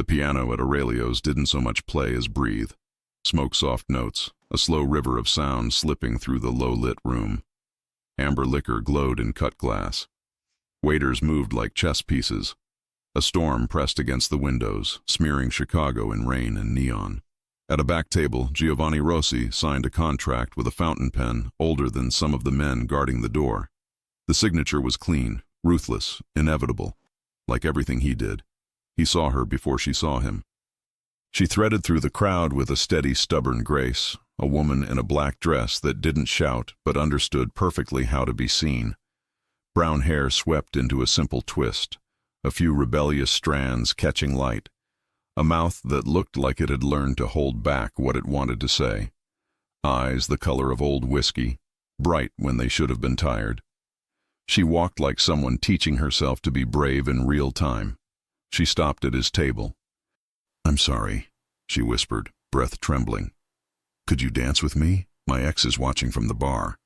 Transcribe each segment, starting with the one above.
The piano at Aurelio's didn't so much play as breathe. Smoke-soft notes, a slow river of sound slipping through the low-lit room. Amber liquor glowed in cut glass. Waiters moved like chess pieces. A storm pressed against the windows, smearing Chicago in rain and neon. At a back table, Giovanni Rossi signed a contract with a fountain pen older than some of the men guarding the door. The signature was clean, ruthless, inevitable. Like everything he did. He saw her before she saw him. She threaded through the crowd with a steady, stubborn grace, a woman in a black dress that didn't shout but understood perfectly how to be seen. Brown hair swept into a simple twist, a few rebellious strands catching light, a mouth that looked like it had learned to hold back what it wanted to say, eyes the color of old whiskey, bright when they should have been tired. She walked like someone teaching herself to be brave in real time. She stopped at his table. "I'm sorry," she whispered, breath trembling. "Could you dance with me? My ex is watching from the bar."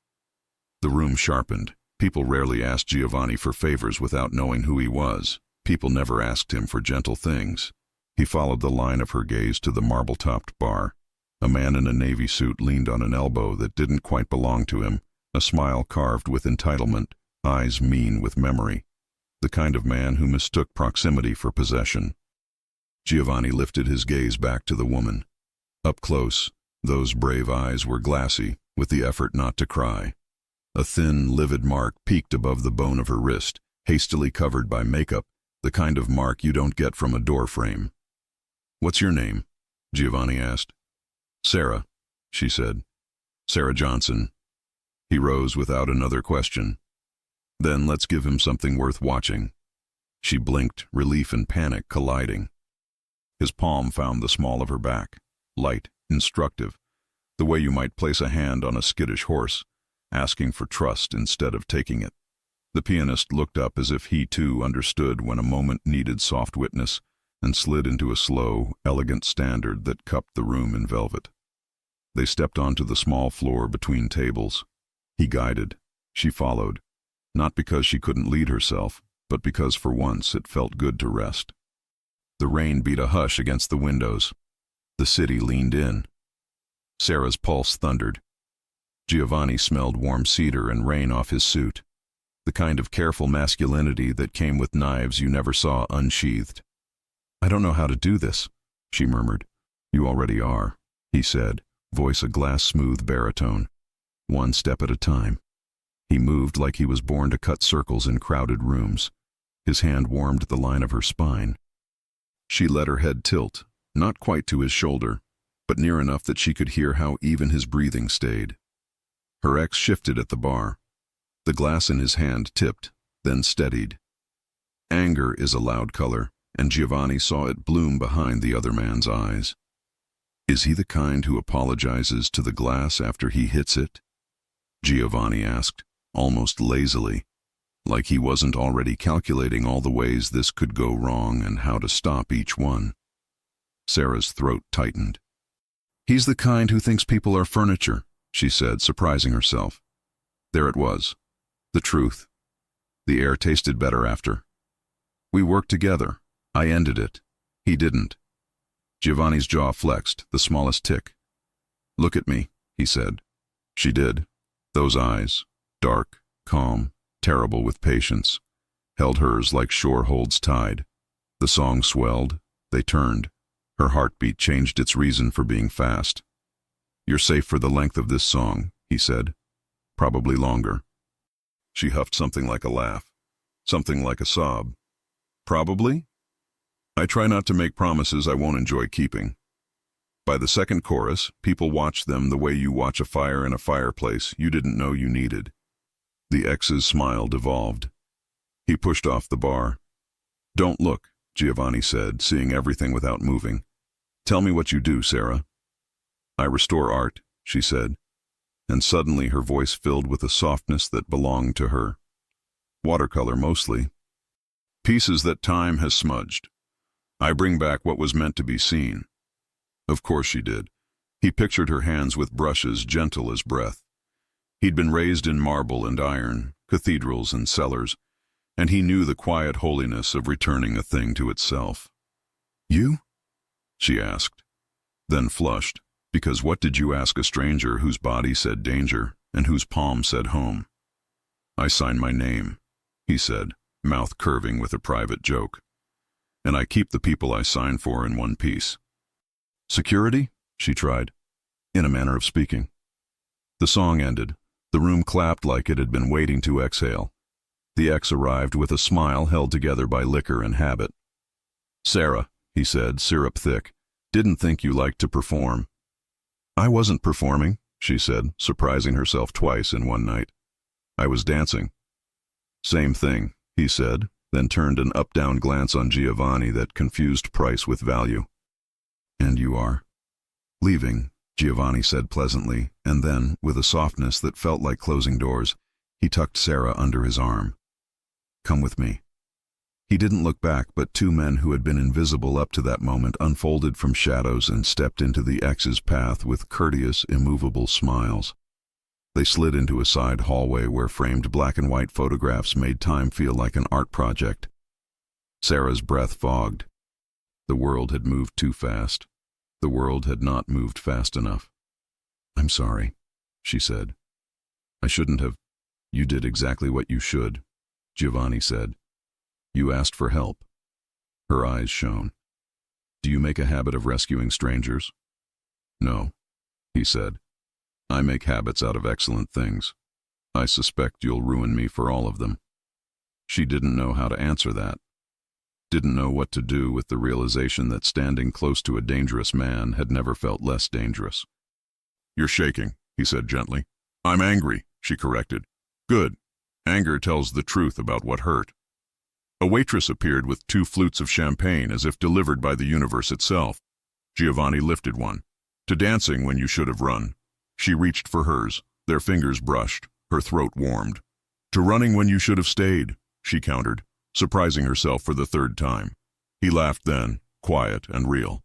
The room sharpened. People rarely asked Giovanni for favors without knowing who he was. People never asked him for gentle things. He followed the line of her gaze to the marble-topped bar. A man in a navy suit leaned on an elbow that didn't quite belong to him, a smile carved with entitlement, eyes mean with memory. The kind of man who mistook proximity for possession. Giovanni lifted his gaze back to the woman. Up close, those brave eyes were glassy, with the effort not to cry. A thin, livid mark peeked above the bone of her wrist, hastily covered by makeup, the kind of mark you don't get from a door frame. "What's your name?" Giovanni asked. "Sarah," she said. "Sarah Johnson." He rose without another question. "Then let's give him something worth watching." She blinked, relief and panic colliding. His palm found the small of her back, light, instructive, the way you might place a hand on a skittish horse, asking for trust instead of taking it. The pianist looked up as if he too understood when a moment needed soft witness, and slid into a slow, elegant standard that cupped the room in velvet. They stepped onto the small floor between tables. He guided. She followed, not because she couldn't lead herself, but because for once it felt good to rest. The rain beat a hush against the windows. The city leaned in. Sarah's pulse thundered. Giovanni smelled warm cedar and rain off his suit, the kind of careful masculinity that came with knives you never saw unsheathed. "I don't know how to do this," she murmured. "You already are," he said, voice a glass-smooth baritone. "One step at a time." He moved like he was born to cut circles in crowded rooms. His hand warmed the line of her spine. She let her head tilt, not quite to his shoulder, but near enough that she could hear how even his breathing stayed. Her ex shifted at the bar. The glass in his hand tipped, then steadied. Anger is a loud color, and Giovanni saw it bloom behind the other man's eyes. Is he the kind who apologizes to the glass after he hits it? Giovanni asked, almost lazily, like he wasn't already calculating all the ways this could go wrong and how to stop each one. Sarah's throat tightened. "He's the kind who thinks people are furniture," she said, surprising herself. There it was. The truth. The air tasted better after. "We worked together. I ended it. He didn't." Giovanni's jaw flexed, the smallest tick. "Look at me," he said. She did. Those eyes, dark, calm, terrible with patience, held hers like shore holds tide. The song swelled. They turned. Her heartbeat changed its reason for being fast. "You're safe for the length of this song," he said. "Probably longer." She huffed something like a laugh, something like a sob. "Probably? I try not to make promises I won't enjoy keeping." By the second chorus, people watched them the way you watch a fire in a fireplace you didn't know you needed. The ex's smile devolved. He pushed off the bar. "Don't look," Giovanni said, seeing everything without moving. "Tell me what you do, Sarah." "I restore art," she said, and suddenly her voice filled with a softness that belonged to her. "Watercolor mostly. Pieces that time has smudged. I bring back what was meant to be seen." Of course she did. He pictured her hands with brushes gentle as breath. He'd been raised in marble and iron, cathedrals and cellars, and he knew the quiet holiness of returning a thing to itself. "You?" she asked, then flushed, because what did you ask a stranger whose body said danger and whose palm said home? I sign my name, he said, mouth curving with a private joke. And I keep the people I sign for in one piece. Security? She tried, in a manner of speaking. The song ended. The room clapped like it had been waiting to exhale. The ex arrived with a smile held together by liquor and habit. Sarah, he said, syrup thick, didn't think you liked to perform. I wasn't performing, she said, surprising herself twice in one night. I was dancing. Same thing, he said, then turned an up-down glance on Giovanni that confused price with value. And you are? Leaving, Giovanni said pleasantly, and then, with a softness that felt like closing doors, he tucked Sarah under his arm. Come with me. He didn't look back, but two men who had been invisible up to that moment unfolded from shadows and stepped into the ex's path with courteous, immovable smiles. They slid into a side hallway where framed black and white photographs made time feel like an art project. Sarah's breath fogged. The world had moved too fast. The world had not moved fast enough. I'm sorry, she said. I shouldn't have. You did exactly what you should, Giovanni said. You asked for help. Her eyes shone. Do you make a habit of rescuing strangers? No, he said. I make habits out of excellent things. I suspect you'll ruin me for all of them. She didn't know how to answer that. Didn't know what to do with the realization that standing close to a dangerous man had never felt less dangerous. You're shaking, he said gently. I'm angry, she corrected. Good. Anger tells the truth about what hurt. A waitress appeared with 2 flutes of champagne as if delivered by the universe itself. Giovanni lifted one. To dancing when you should have run. She reached for hers. Their fingers brushed. Her throat warmed. To running when you should have stayed, she countered, surprising herself for the 3rd time. He laughed then, quiet and real.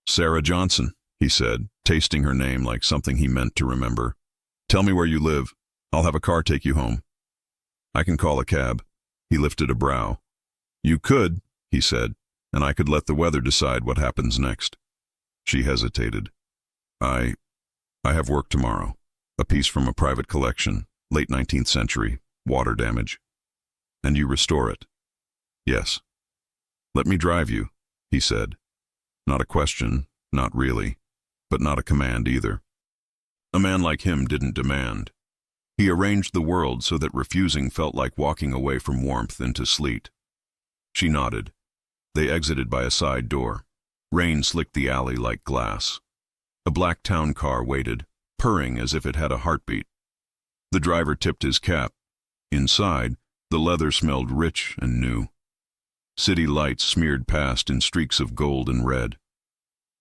Sarah Johnson, he said, tasting her name like something he meant to remember. Tell me where you live. I'll have a car take you home. I can call a cab. He lifted a brow. You could, he said, and I could let the weather decide what happens next. She hesitated. I have work tomorrow. A piece from a private collection, late 19th century, water damage. And you restore it? Yes. Let me drive you, he said. Not a question, not really, but not a command either. A man like him didn't demand. He arranged the world so that refusing felt like walking away from warmth into sleet. She nodded. They exited by a side door. Rain slicked the alley like glass. A black town car waited, purring as if it had a heartbeat. The driver tipped his cap. Inside, the leather smelled rich and new. City lights smeared past in streaks of gold and red.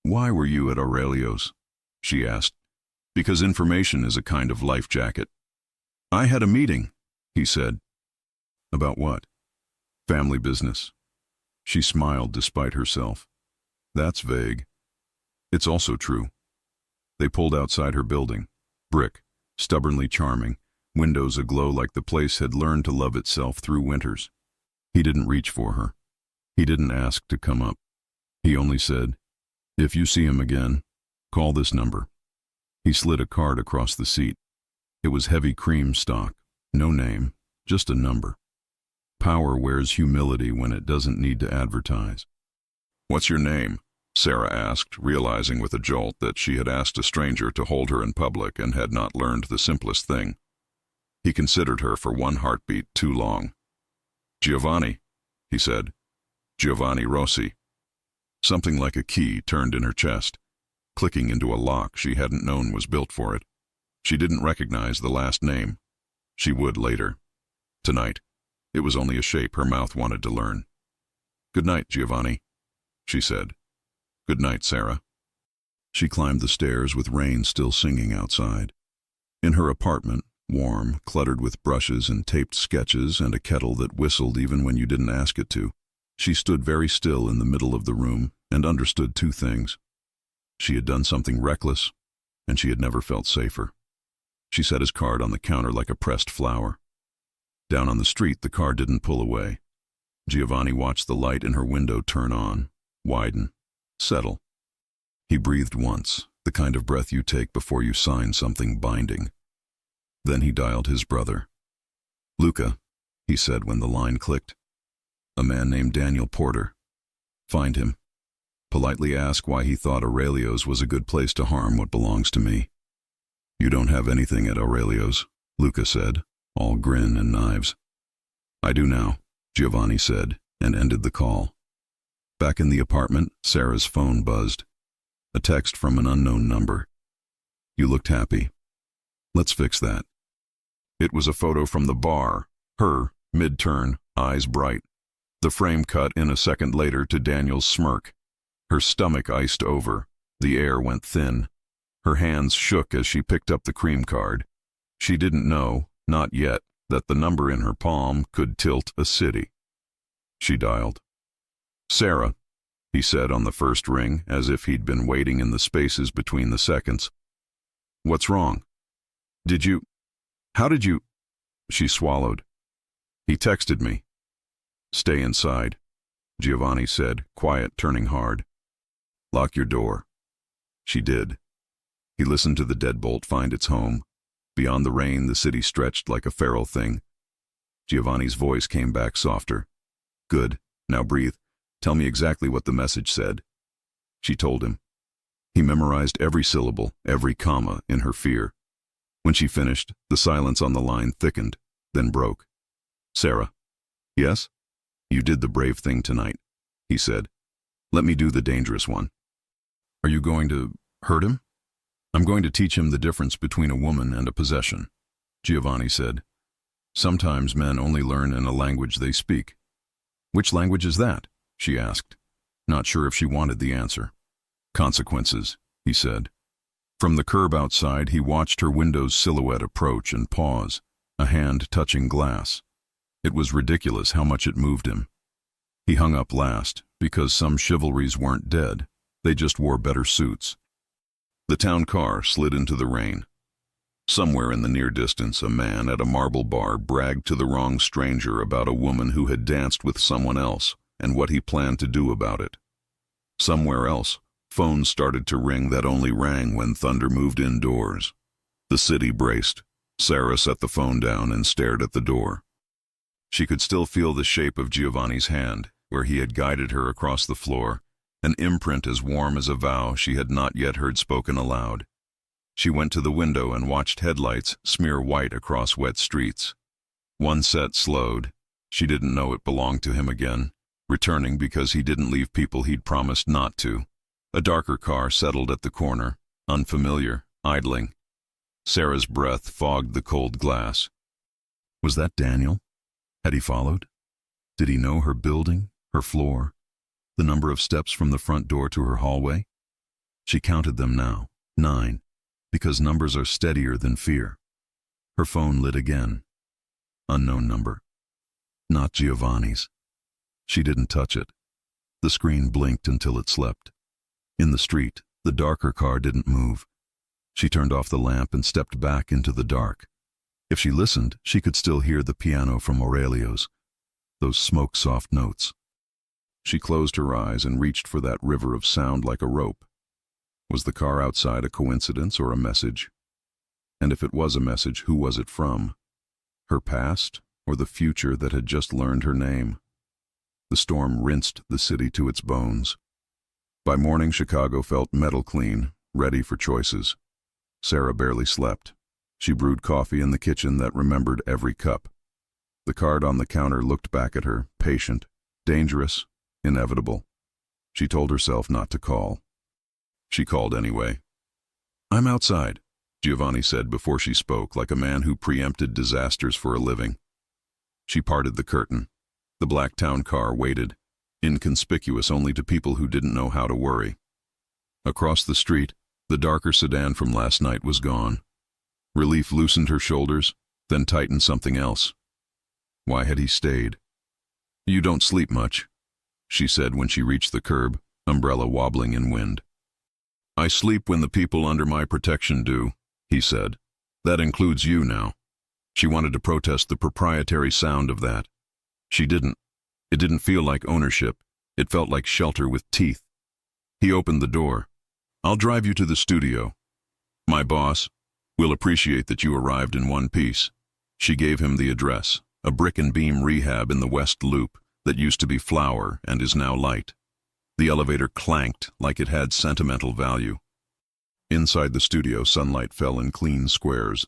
Why were you at Aurelio's? She asked. Because information is a kind of life jacket. I had a meeting, he said. About what? Family business. She smiled despite herself. That's vague. It's also true. They pulled outside her building. Brick, stubbornly charming, windows aglow like the place had learned to love itself through winters. He didn't reach for her. He didn't ask to come up. He only said, if you see him again, call this number. He slid a card across the seat. It was heavy cream stock, no name, just a number. Power wears humility when it doesn't need to advertise. What's your name? Sarah asked, realizing with a jolt that she had asked a stranger to hold her in public and had not learned the simplest thing. He considered her for one heartbeat too long. Giovanni, he said. Giovanni Rossi. Something like a key turned in her chest, clicking into a lock she hadn't known was built for it. She didn't recognize the last name. She would later. Tonight, it was only a shape her mouth wanted to learn. Good night, Giovanni, she said. Good night, Sarah. She climbed the stairs with rain still singing outside. In her apartment, warm, cluttered with brushes and taped sketches and a kettle that whistled even when you didn't ask it to, she stood very still in the middle of the room and understood 2 things. She had done something reckless, and she had never felt safer. She set his card on the counter like a pressed flower. Down on the street, the car didn't pull away. Giovanni watched the light in her window turn on, widen, settle. He breathed once, the kind of breath you take before you sign something binding. Then he dialed his brother. "Luca," he said when the line clicked. "A man named Daniel Porter. Find him. Politely ask why he thought Aurelio's was a good place to harm what belongs to me." "You don't have anything at Aurelio's," Luca said, all grin and knives. "I do now," Giovanni said, and ended the call. Back in the apartment, Sarah's phone buzzed. A text from an unknown number. "You looked happy. Let's fix that." It was a photo from the bar, her, mid-turn, eyes bright. The frame cut in a second later to Daniel's smirk. Her stomach iced over. The air went thin. Her hands shook as she picked up the cream card. She didn't know, not yet, that the number in her palm could tilt a city. She dialed. "Sarah," he said on the first ring, as if he'd been waiting in the spaces between the seconds. "What's wrong? How did you?" She swallowed. "He texted me." "Stay inside," Giovanni said, quiet turning hard. "Lock your door." She did. He listened to the deadbolt find its home. Beyond the rain, the city stretched like a feral thing. Giovanni's voice came back softer. "Good. Now breathe. Tell me exactly what the message said." She told him. He memorized every syllable, every comma in her fear. When she finished, the silence on the line thickened, then broke. "Sarah." "Yes?" "You did the brave thing tonight," he said. "Let me do the dangerous one." "Are you going to hurt him?" "I'm going to teach him the difference between a woman and a possession," Giovanni said. "Sometimes men only learn in a language they speak." "Which language is that?" she asked, not sure if she wanted the answer. "Consequences," he said. From the curb outside, he watched her window's silhouette approach and pause, a hand touching glass. It was ridiculous how much it moved him. He hung up last, because some chivalries weren't dead, they just wore better suits. The town car slid into the rain. Somewhere in the near distance, a man at a marble bar bragged to the wrong stranger about a woman who had danced with someone else and what he planned to do about it. Somewhere else, phones started to ring that only rang when thunder moved indoors. The city braced. Sarah set the phone down and stared at the door. She could still feel the shape of Giovanni's hand, where he had guided her across the floor, an imprint as warm as a vow she had not yet heard spoken aloud. She went to the window and watched headlights smear white across wet streets. One set slowed. She didn't know it belonged to him again, returning because he didn't leave people he'd promised not to. A darker car settled at the corner, unfamiliar, idling. Sarah's breath fogged the cold glass. Was that Daniel? Had he followed? Did he know her building, her floor, the number of steps from the front door to her hallway? She counted them now, 9, because numbers are steadier than fear. Her phone lit again. Unknown number. Not Giovanni's. She didn't touch it. The screen blinked until it slept. In the street, the darker car didn't move. She turned off the lamp and stepped back into the dark. If she listened, she could still hear the piano from Aurelio's, those smoke-soft notes. She closed her eyes and reached for that river of sound like a rope. Was the car outside a coincidence or a message? And if it was a message, who was it from? Her past or the future that had just learned her name? The storm rinsed the city to its bones. By morning, Chicago felt metal clean, ready for choices. Sarah barely slept. She brewed coffee in the kitchen that remembered every cup. The card on the counter looked back at her, patient, dangerous, inevitable. She told herself not to call. She called anyway. "I'm outside," Giovanni said before she spoke, like a man who preempted disasters for a living. She parted the curtain. The black town car waited, inconspicuous only to people who didn't know how to worry. Across the street, the darker sedan from last night was gone. Relief loosened her shoulders, then tightened something else. Why had he stayed? "You don't sleep much," she said when she reached the curb, umbrella wobbling in wind. "I sleep when the people under my protection do," he said. "That includes you now." She wanted to protest the proprietary sound of that. She didn't. It didn't feel like ownership. It felt like shelter with teeth. He opened the door. I'll drive you to the studio. My boss will appreciate that you arrived in one piece. She gave him the address, a brick and beam rehab in the West Loop that used to be flour and is now light. The elevator clanked like it had sentimental value. Inside the studio, sunlight fell in clean squares.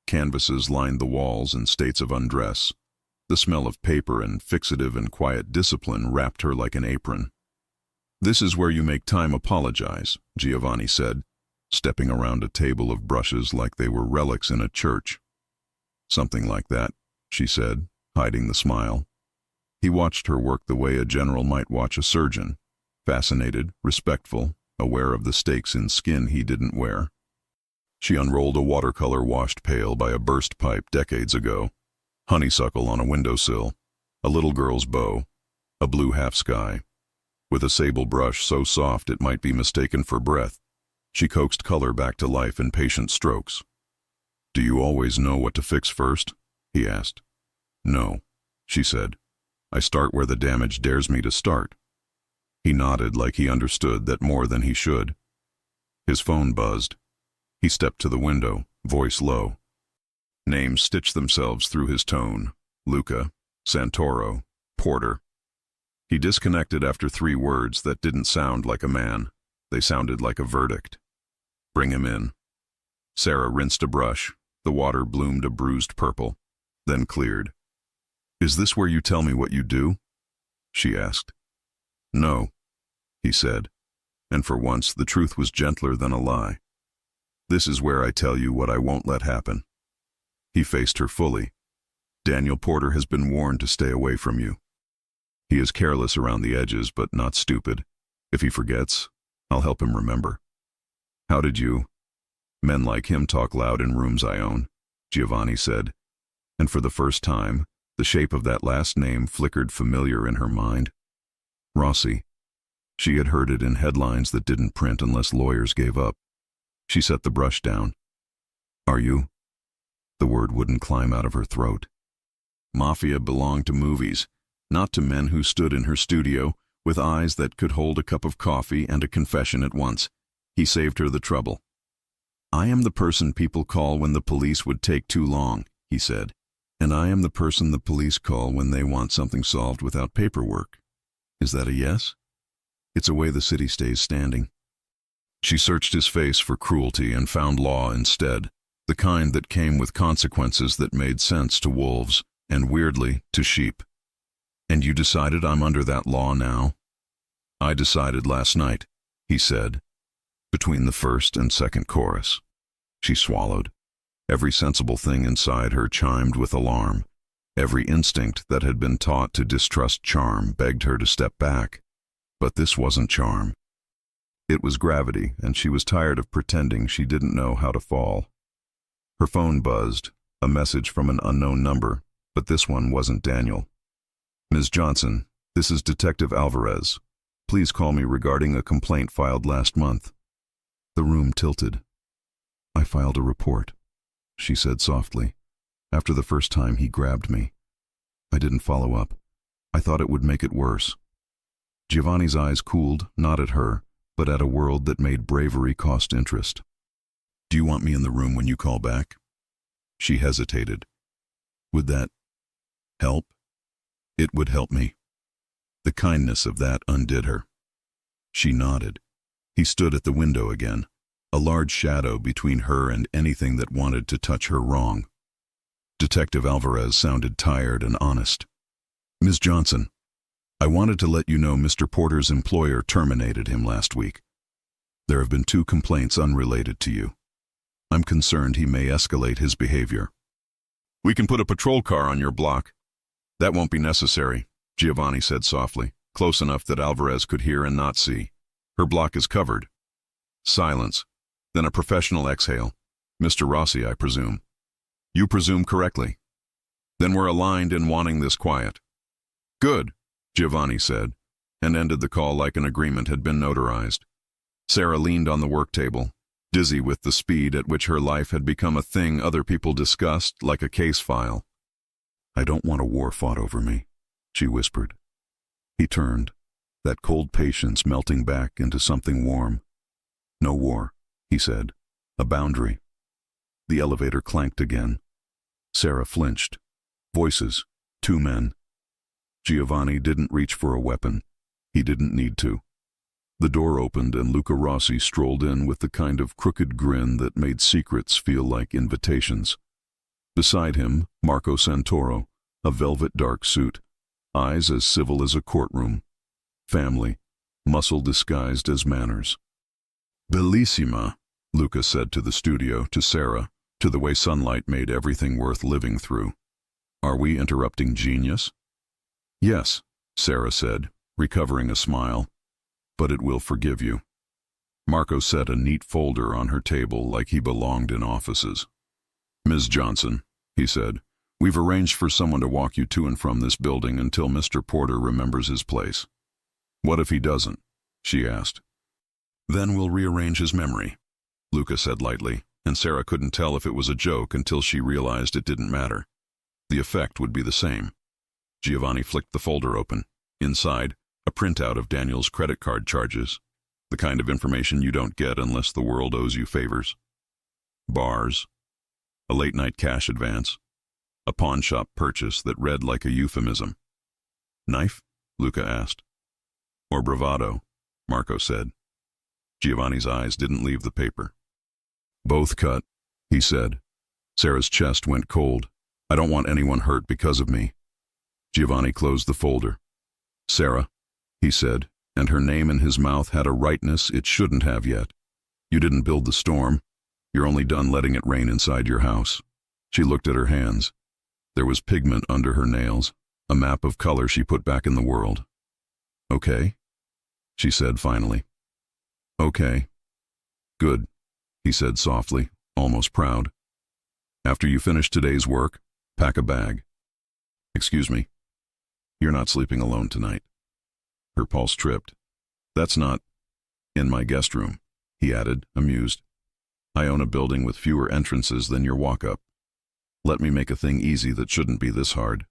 Canvases lined the walls in states of undress. The smell of paper and fixative and quiet discipline wrapped her like an apron. "This is where you make time apologize," Giovanni said, stepping around a table of brushes like they were relics in a church. "Something like that," she said, hiding the smile. He watched her work the way a general might watch a surgeon, fascinated, respectful, aware of the stakes in skin he didn't wear. She unrolled a watercolor-washed pail by a burst pipe decades ago, honeysuckle on a windowsill, a little girl's bow, a blue half-sky. With a sable brush so soft it might be mistaken for breath, she coaxed color back to life in patient strokes. "Do you always know what to fix first?" he asked. "No," she said. "I start where the damage dares me to start." He nodded like he understood that more than he should. His phone buzzed. He stepped to the window, voice low. Names stitched themselves through his tone. Luca, Santoro, Porter. He disconnected after 3 words that didn't sound like a man. They sounded like a verdict. "Bring him in." Sarah rinsed a brush. The water bloomed a bruised purple, then cleared. "Is this where you tell me what you do?" she asked. "No," he said, and for once the truth was gentler than a lie. "This is where I tell you what I won't let happen." He faced her fully. "Daniel Porter has been warned to stay away from you. He is careless around the edges, but not stupid. If he forgets, I'll help him remember." "How did you?" "Men like him talk loud in rooms I own," Giovanni said, and for the first time, the shape of that last name flickered familiar in her mind. Rossi. She had heard it in headlines that didn't print unless lawyers gave up. She set the brush down. "Are you?" The word wouldn't climb out of her throat. Mafia belonged to movies, not to men who stood in her studio with eyes that could hold a cup of coffee and a confession at once. He saved her the trouble. "I am the person people call when the police would take too long," he said. "And I am the person the police call when they want something solved without paperwork. Is that a yes? It's a way the city stays standing." She searched his face for cruelty and found law instead, the kind that came with consequences that made sense to wolves and, weirdly, to sheep. "And you decided I'm under that law now?" "I decided last night," he said, between the first and second chorus. She swallowed. Every sensible thing inside her chimed with alarm. Every instinct that had been taught to distrust charm begged her to step back. But this wasn't charm. It was gravity, and she was tired of pretending she didn't know how to fall. Her phone buzzed, a message from an unknown number, but this one wasn't Daniel. "Ms. Johnson, this is Detective Alvarez. Please call me regarding a complaint filed last month." The room tilted. "I filed a report," she said softly. "After the first time he grabbed me. I didn't follow up. I thought it would make it worse." Giovanni's eyes cooled, not at her, but at a world that made bravery cost interest. "Do you want me in the room when you call back?" She hesitated. "Would that help?" "It would help me." The kindness of that undid her. She nodded. He stood at the window again, a large shadow between her and anything that wanted to touch her wrong. Detective Alvarez sounded tired and honest. "Ms. Johnson, I wanted to let you know Mr. Porter's employer terminated him last week. There have been 2 complaints unrelated to you. I'm concerned he may escalate his behavior." "We can put a patrol car on your block." "That won't be necessary," Giovanni said softly, close enough that Alvarez could hear and not see. "Her block is covered." Silence, then a professional exhale. "Mr. Rossi, I presume." "You presume correctly." "Then we're aligned in wanting this quiet." "Good," Giovanni said, and ended the call like an agreement had been notarized. Sarah leaned on the work table, dizzy with the speed at which her life had become a thing other people discussed, like a case file. "I don't want a war fought over me," she whispered. He turned, that cold patience melting back into something warm. No war, he said. A boundary. The elevator clanked again. Sarah flinched. Voices. 2 men. Giovanni didn't reach for a weapon. He didn't need to. The door opened and Luca Rossi strolled in with the kind of crooked grin that made secrets feel like invitations. Beside him, Marco Santoro, a velvet dark suit, eyes as civil as a courtroom. Family, muscle disguised as manners. Bellissima, Luca said to the studio, to Sarah, to the way sunlight made everything worth living through. Are we interrupting genius? Yes, Sarah said, recovering a smile. But it will forgive you. Marco set a neat folder on her table like he belonged in offices. Ms. Johnson, he said, we've arranged for someone to walk you to and from this building until Mr. Porter remembers his place. What if he doesn't? She asked. Then we'll rearrange his memory, Luca said lightly, and Sarah couldn't tell if it was a joke until she realized it didn't matter. The effect would be the same. Giovanni flicked the folder open. Inside, a printout of Daniel's credit card charges, the kind of information you don't get unless the world owes you favors. Bars, a late-night cash advance, a pawn shop purchase that read like a euphemism. Knife? Luca asked. Or bravado, Marco said. Giovanni's eyes didn't leave the paper. Both cut, he said. Sarah's chest went cold. I don't want anyone hurt because of me. Giovanni closed the folder. Sarah, he said, and her name in his mouth had a rightness it shouldn't have yet. You didn't build the storm. You're only done letting it rain inside your house. She looked at her hands. There was pigment under her nails, a map of color she put back in the world. Okay, she said finally. Okay. Good, he said softly, almost proud. After you finish today's work, pack a bag. Excuse me. You're not sleeping alone tonight. Her pulse tripped. That's not in my guest room, he added, amused. I own a building with fewer entrances than your walk-up. Let me make a thing easy that shouldn't be this hard.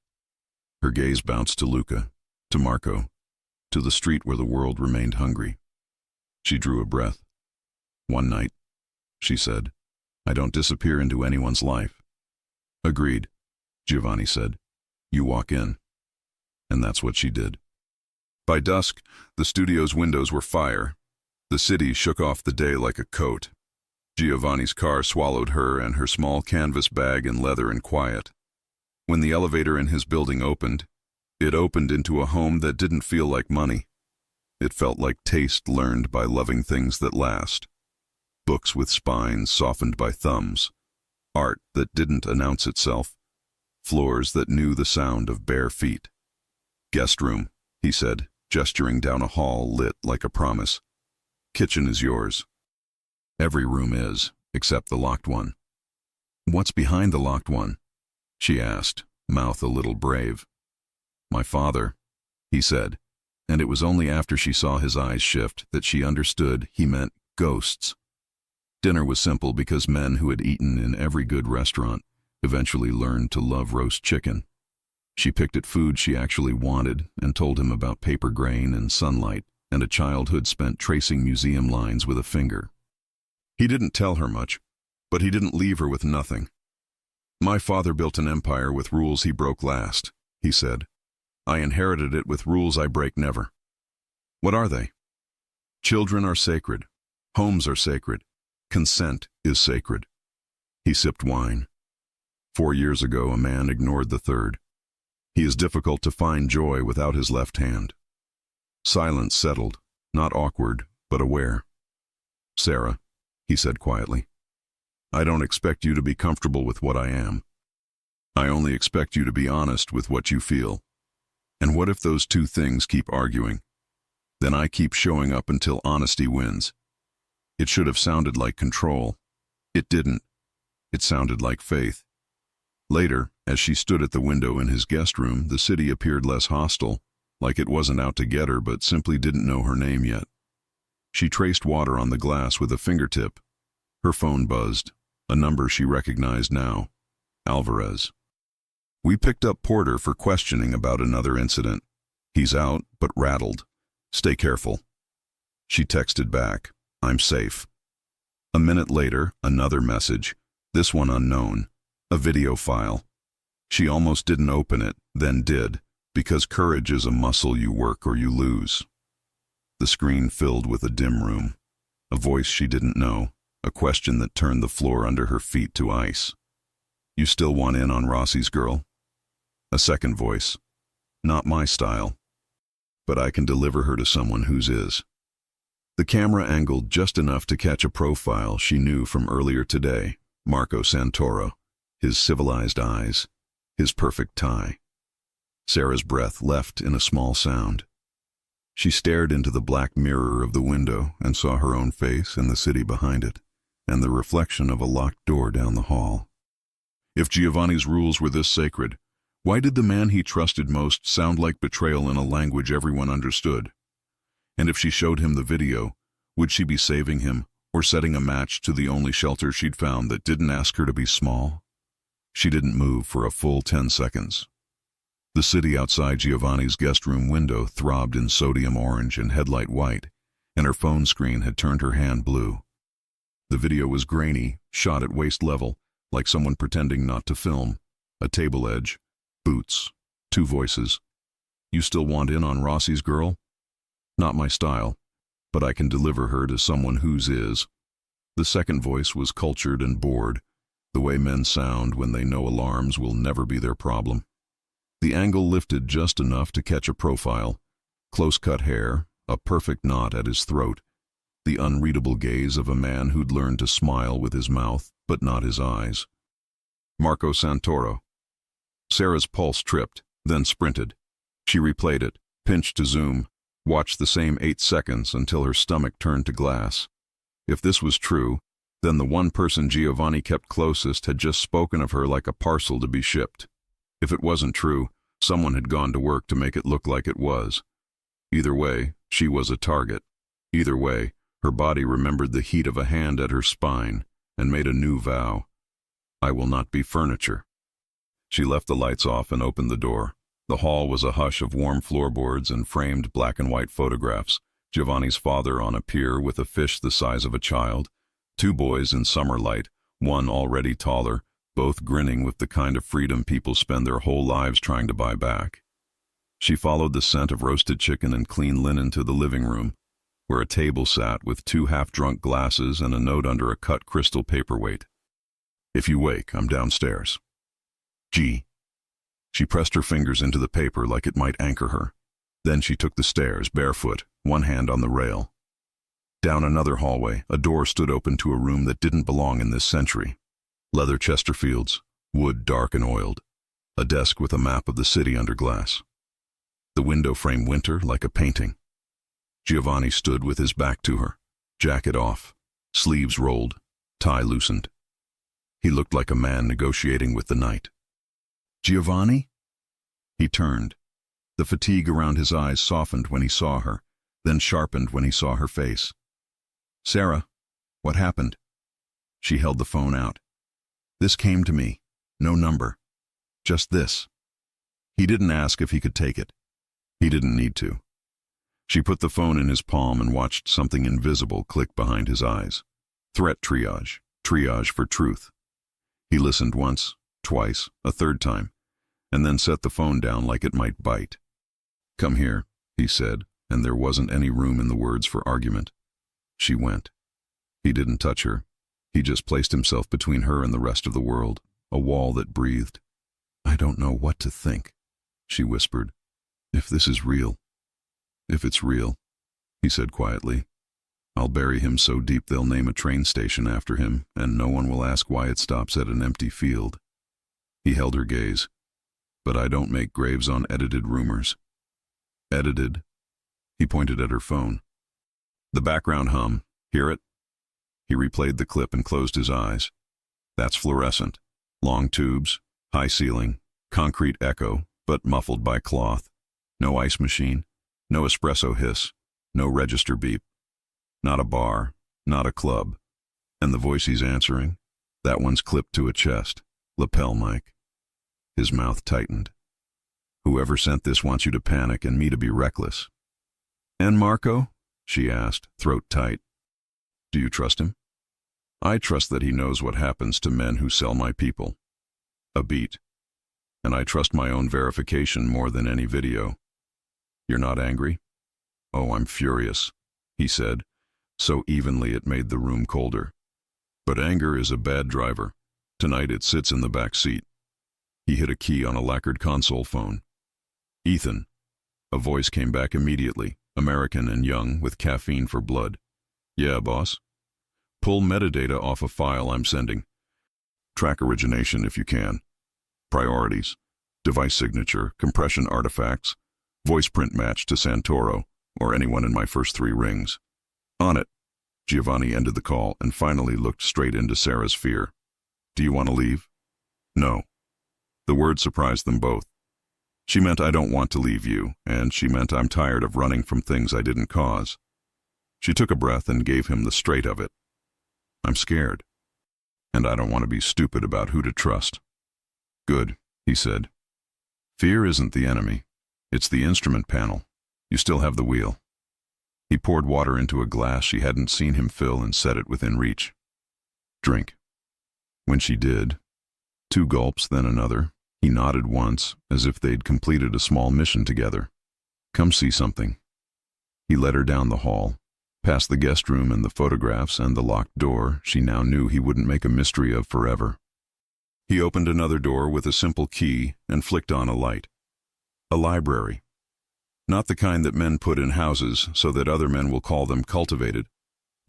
Her gaze bounced to Luca, to Marco, to the street where the world remained hungry. She drew a breath. One night, she said, I don't disappear into anyone's life. Agreed, Giovanni said. You walk in. And that's what she did. By dusk, the studio's windows were fire. The city shook off the day like a coat. Giovanni's car swallowed her and her small canvas bag in leather and quiet. When the elevator in his building opened, it opened into a home that didn't feel like money. It felt like taste learned by loving things that last. Books with spines softened by thumbs. Art that didn't announce itself. Floors that knew the sound of bare feet. Guest room, he said, gesturing down a hall lit like a promise. Kitchen is yours. Every room is, except the locked one. What's behind the locked one? She asked, mouth a little brave. My father, he said, and it was only after she saw his eyes shift that she understood he meant ghosts. Dinner was simple because men who had eaten in every good restaurant eventually learned to love roast chicken. She picked at food she actually wanted and told him about paper grain and sunlight and a childhood spent tracing museum lines with a finger. He didn't tell her much, but he didn't leave her with nothing. My father built an empire with rules he broke last, he said. I inherited it with rules I break never. What are they? Children are sacred. Homes are sacred. Consent is sacred. He sipped wine. 4 years ago, a man ignored the third. He is difficult to find joy without his left hand. Silence settled, not awkward, but aware. Sarah, he said quietly, I don't expect you to be comfortable with what I am. I only expect you to be honest with what you feel. And what if those two things keep arguing? Then I keep showing up until honesty wins. It should have sounded like control. It didn't. It sounded like faith. Later, as she stood at the window in his guest room, the city appeared less hostile, like it wasn't out to get her but simply didn't know her name yet. She traced water on the glass with a fingertip. Her phone buzzed, a number she recognized now. Alvarez. We picked up Porter for questioning about another incident. He's out, but rattled. Stay careful. She texted back, I'm safe. A minute later, another message, this one unknown, a video file. She almost didn't open it, then did, because courage is a muscle you work or you lose. The screen filled with a dim room, a voice she didn't know, a question that turned the floor under her feet to ice. You still want in on Rossi's girl? A second voice. Not my style, but I can deliver her to someone whose is. The camera angled just enough to catch a profile she knew from earlier today, Marco Santoro, his civilized eyes, his perfect tie. Sarah's breath left in a small sound. She stared into the black mirror of the window and saw her own face and the city behind it, and the reflection of a locked door down the hall. If Giovanni's rules were this sacred, why did the man he trusted most sound like betrayal in a language everyone understood? And if she showed him the video, would she be saving him or setting a match to the only shelter she'd found that didn't ask her to be small? She didn't move for a full 10 seconds. The city outside Giovanni's guest room window throbbed in sodium orange and headlight white, and her phone screen had turned her hand blue. The video was grainy, shot at waist level, like someone pretending not to film. A table edge, boots, 2 voices. You still want in on Rossi's girl? Not my style, but I can deliver her to someone whose is. The second voice was cultured and bored, the way men sound when they know alarms will never be their problem. The angle lifted just enough to catch a profile, close-cut hair, a perfect knot at his throat, the unreadable gaze of a man who'd learned to smile with his mouth, but not his eyes. Marco Santoro. Sarah's pulse tripped, then sprinted. She replayed it, pinched to zoom, watched the same 8 seconds until her stomach turned to glass. If this was true, then the one person Giovanni kept closest had just spoken of her like a parcel to be shipped. If it wasn't true, someone had gone to work to make it look like it was. Either way, she was a target. Either way, her body remembered the heat of a hand at her spine and made a new vow. I will not be furniture. She left the lights off and opened the door. The hall was a hush of warm floorboards and framed black and white photographs. Giovanni's father on a pier with a fish the size of a child. 2 boys in summer light, one already taller, both grinning with the kind of freedom people spend their whole lives trying to buy back. She followed the scent of roasted chicken and clean linen to the living room, where a table sat with 2 half-drunk glasses and a note under a cut crystal paperweight. If you wake, I'm downstairs. G. She pressed her fingers into the paper like it might anchor her. Then she took the stairs, barefoot, one hand on the rail. Down another hallway, a door stood open to a room that didn't belong in this century. Leather Chesterfields, wood dark and oiled. A desk with a map of the city under glass. The window frame winter like a painting. Giovanni stood with his back to her, jacket off, sleeves rolled, tie loosened. He looked like a man negotiating with the night. Giovanni? He turned. The fatigue around his eyes softened when he saw her, then sharpened when he saw her face. Sarah, what happened? She held the phone out. This came to me. No number. Just this. He didn't ask if he could take it. He didn't need to. She put the phone in his palm and watched something invisible click behind his eyes. Threat triage. Triage for truth. He listened once, twice, a third time, and then set the phone down like it might bite. Come here, he said, and there wasn't any room in the words for argument. She went. He didn't touch her. He just placed himself between her and the rest of the world, a wall that breathed. I don't know what to think, she whispered. If this is real. If it's real, he said quietly. I'll bury him so deep they'll name a train station after him, and no one will ask why it stops at an empty field. He held her gaze. But I don't make graves on edited rumors. Edited? He pointed at her phone. The background hum. Hear it? He replayed the clip and closed his eyes. That's fluorescent. Long tubes, high ceiling, concrete echo, but muffled by cloth. No ice machine, no espresso hiss, no register beep. Not a bar, not a club. And the voice he's answering? That one's clipped to a chest, lapel mic. His mouth tightened. Whoever sent this wants you to panic and me to be reckless. And Marco? She asked, throat tight. Do you trust him? I trust that he knows what happens to men who sell my people. A beat. And I trust my own verification more than any video. You're not angry? Oh, I'm furious, he said, so evenly it made the room colder. But anger is a bad driver. Tonight it sits in the back seat. He hit a key on a lacquered console phone. Ethan. A voice came back immediately, American and young, with caffeine for blood. Yeah, boss. Pull metadata off a file I'm sending. Track origination if you can. Priorities. Device signature, compression artifacts, voice print match to Santoro, or anyone in my first 3 rings. On it. Giovanni ended the call and finally looked straight into Sarah's fear. Do you want to leave? No. The word surprised them both. She meant I don't want to leave you, and she meant I'm tired of running from things I didn't cause. She took a breath and gave him the straight of it. I'm scared. And I don't want to be stupid about who to trust. Good, he said. Fear isn't the enemy. It's the instrument panel. You still have the wheel. He poured water into a glass she hadn't seen him fill and set it within reach. Drink. When she did, 2 gulps, then another, he nodded once, as if they'd completed a small mission together. Come see something. He led her down the hall, past the guest room and the photographs and the locked door she now knew he wouldn't make a mystery of forever. He opened another door with a simple key and flicked on a light. A library. Not the kind that men put in houses so that other men will call them cultivated,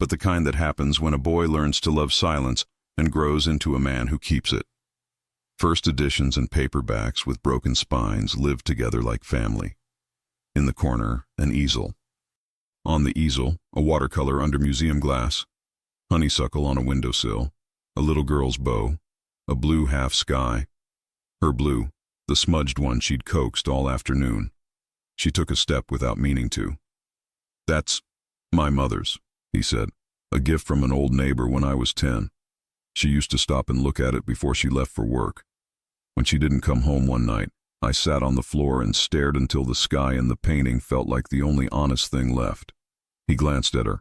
but the kind that happens when a boy learns to love silence and grows into a man who keeps it. First editions and paperbacks with broken spines lived together like family. In the corner, an easel. On the easel, a watercolor under museum glass, honeysuckle on a windowsill, a little girl's bow, a blue half sky. Her blue, the smudged one she'd coaxed all afternoon. She took a step without meaning to. That's my mother's, he said, a gift from an old neighbor when I was 10. She used to stop and look at it before she left for work. When she didn't come home one night, I sat on the floor and stared until the sky and the painting felt like the only honest thing left. He glanced at her.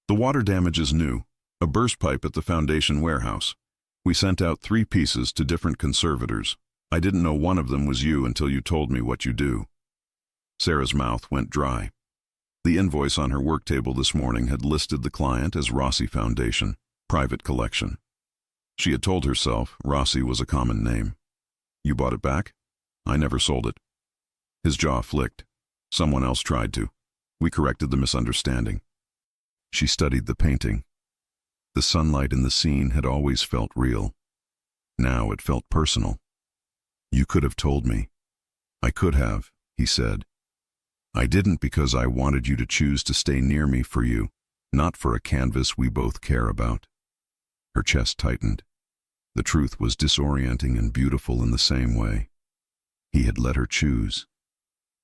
The water damage is new, a burst pipe at the foundation warehouse. We sent out 3 pieces to different conservators. I didn't know one of them was you until you told me what you do. Sarah's mouth went dry. The invoice on her work table this morning had listed the client as Rossi Foundation, private collection. She had told herself Rossi was a common name. You bought it back? I never sold it. His jaw flicked. Someone else tried to. We corrected the misunderstanding. She studied the painting. The sunlight in the scene had always felt real. Now it felt personal. You could have told me. I could have, he said. I didn't because I wanted you to choose to stay near me for you, not for a canvas we both care about. Her chest tightened. The truth was disorienting and beautiful in the same way. He had let her choose.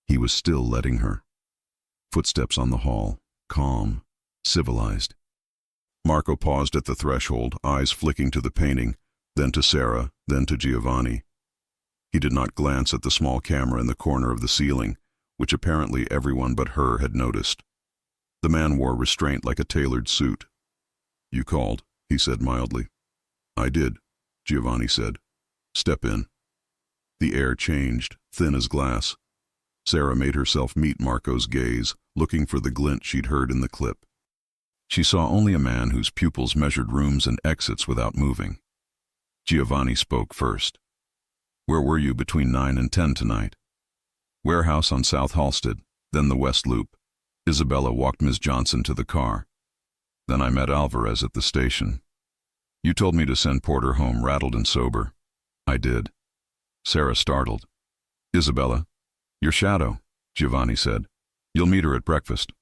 He was still letting her. Footsteps on the hall, calm, civilized. Marco paused at the threshold, eyes flicking to the painting, then to Sarah, then to Giovanni. He did not glance at the small camera in the corner of the ceiling, which apparently everyone but her had noticed. The man wore restraint like a tailored suit. You called, he said mildly. I did, Giovanni said. Step in. The air changed, thin as glass. Sarah made herself meet Marco's gaze, looking for the glint she'd heard in the clip. She saw only a man whose pupils measured rooms and exits without moving. Giovanni spoke first. Where were you between 9 and 10 tonight? Warehouse on South Halsted, then the West Loop. Isabella walked Ms. Johnson to the car. Then I met Alvarez at the station. You told me to send Porter home rattled and sober. I did. Sarah startled. Isabella, your shadow, Giovanni said. You'll meet her at breakfast.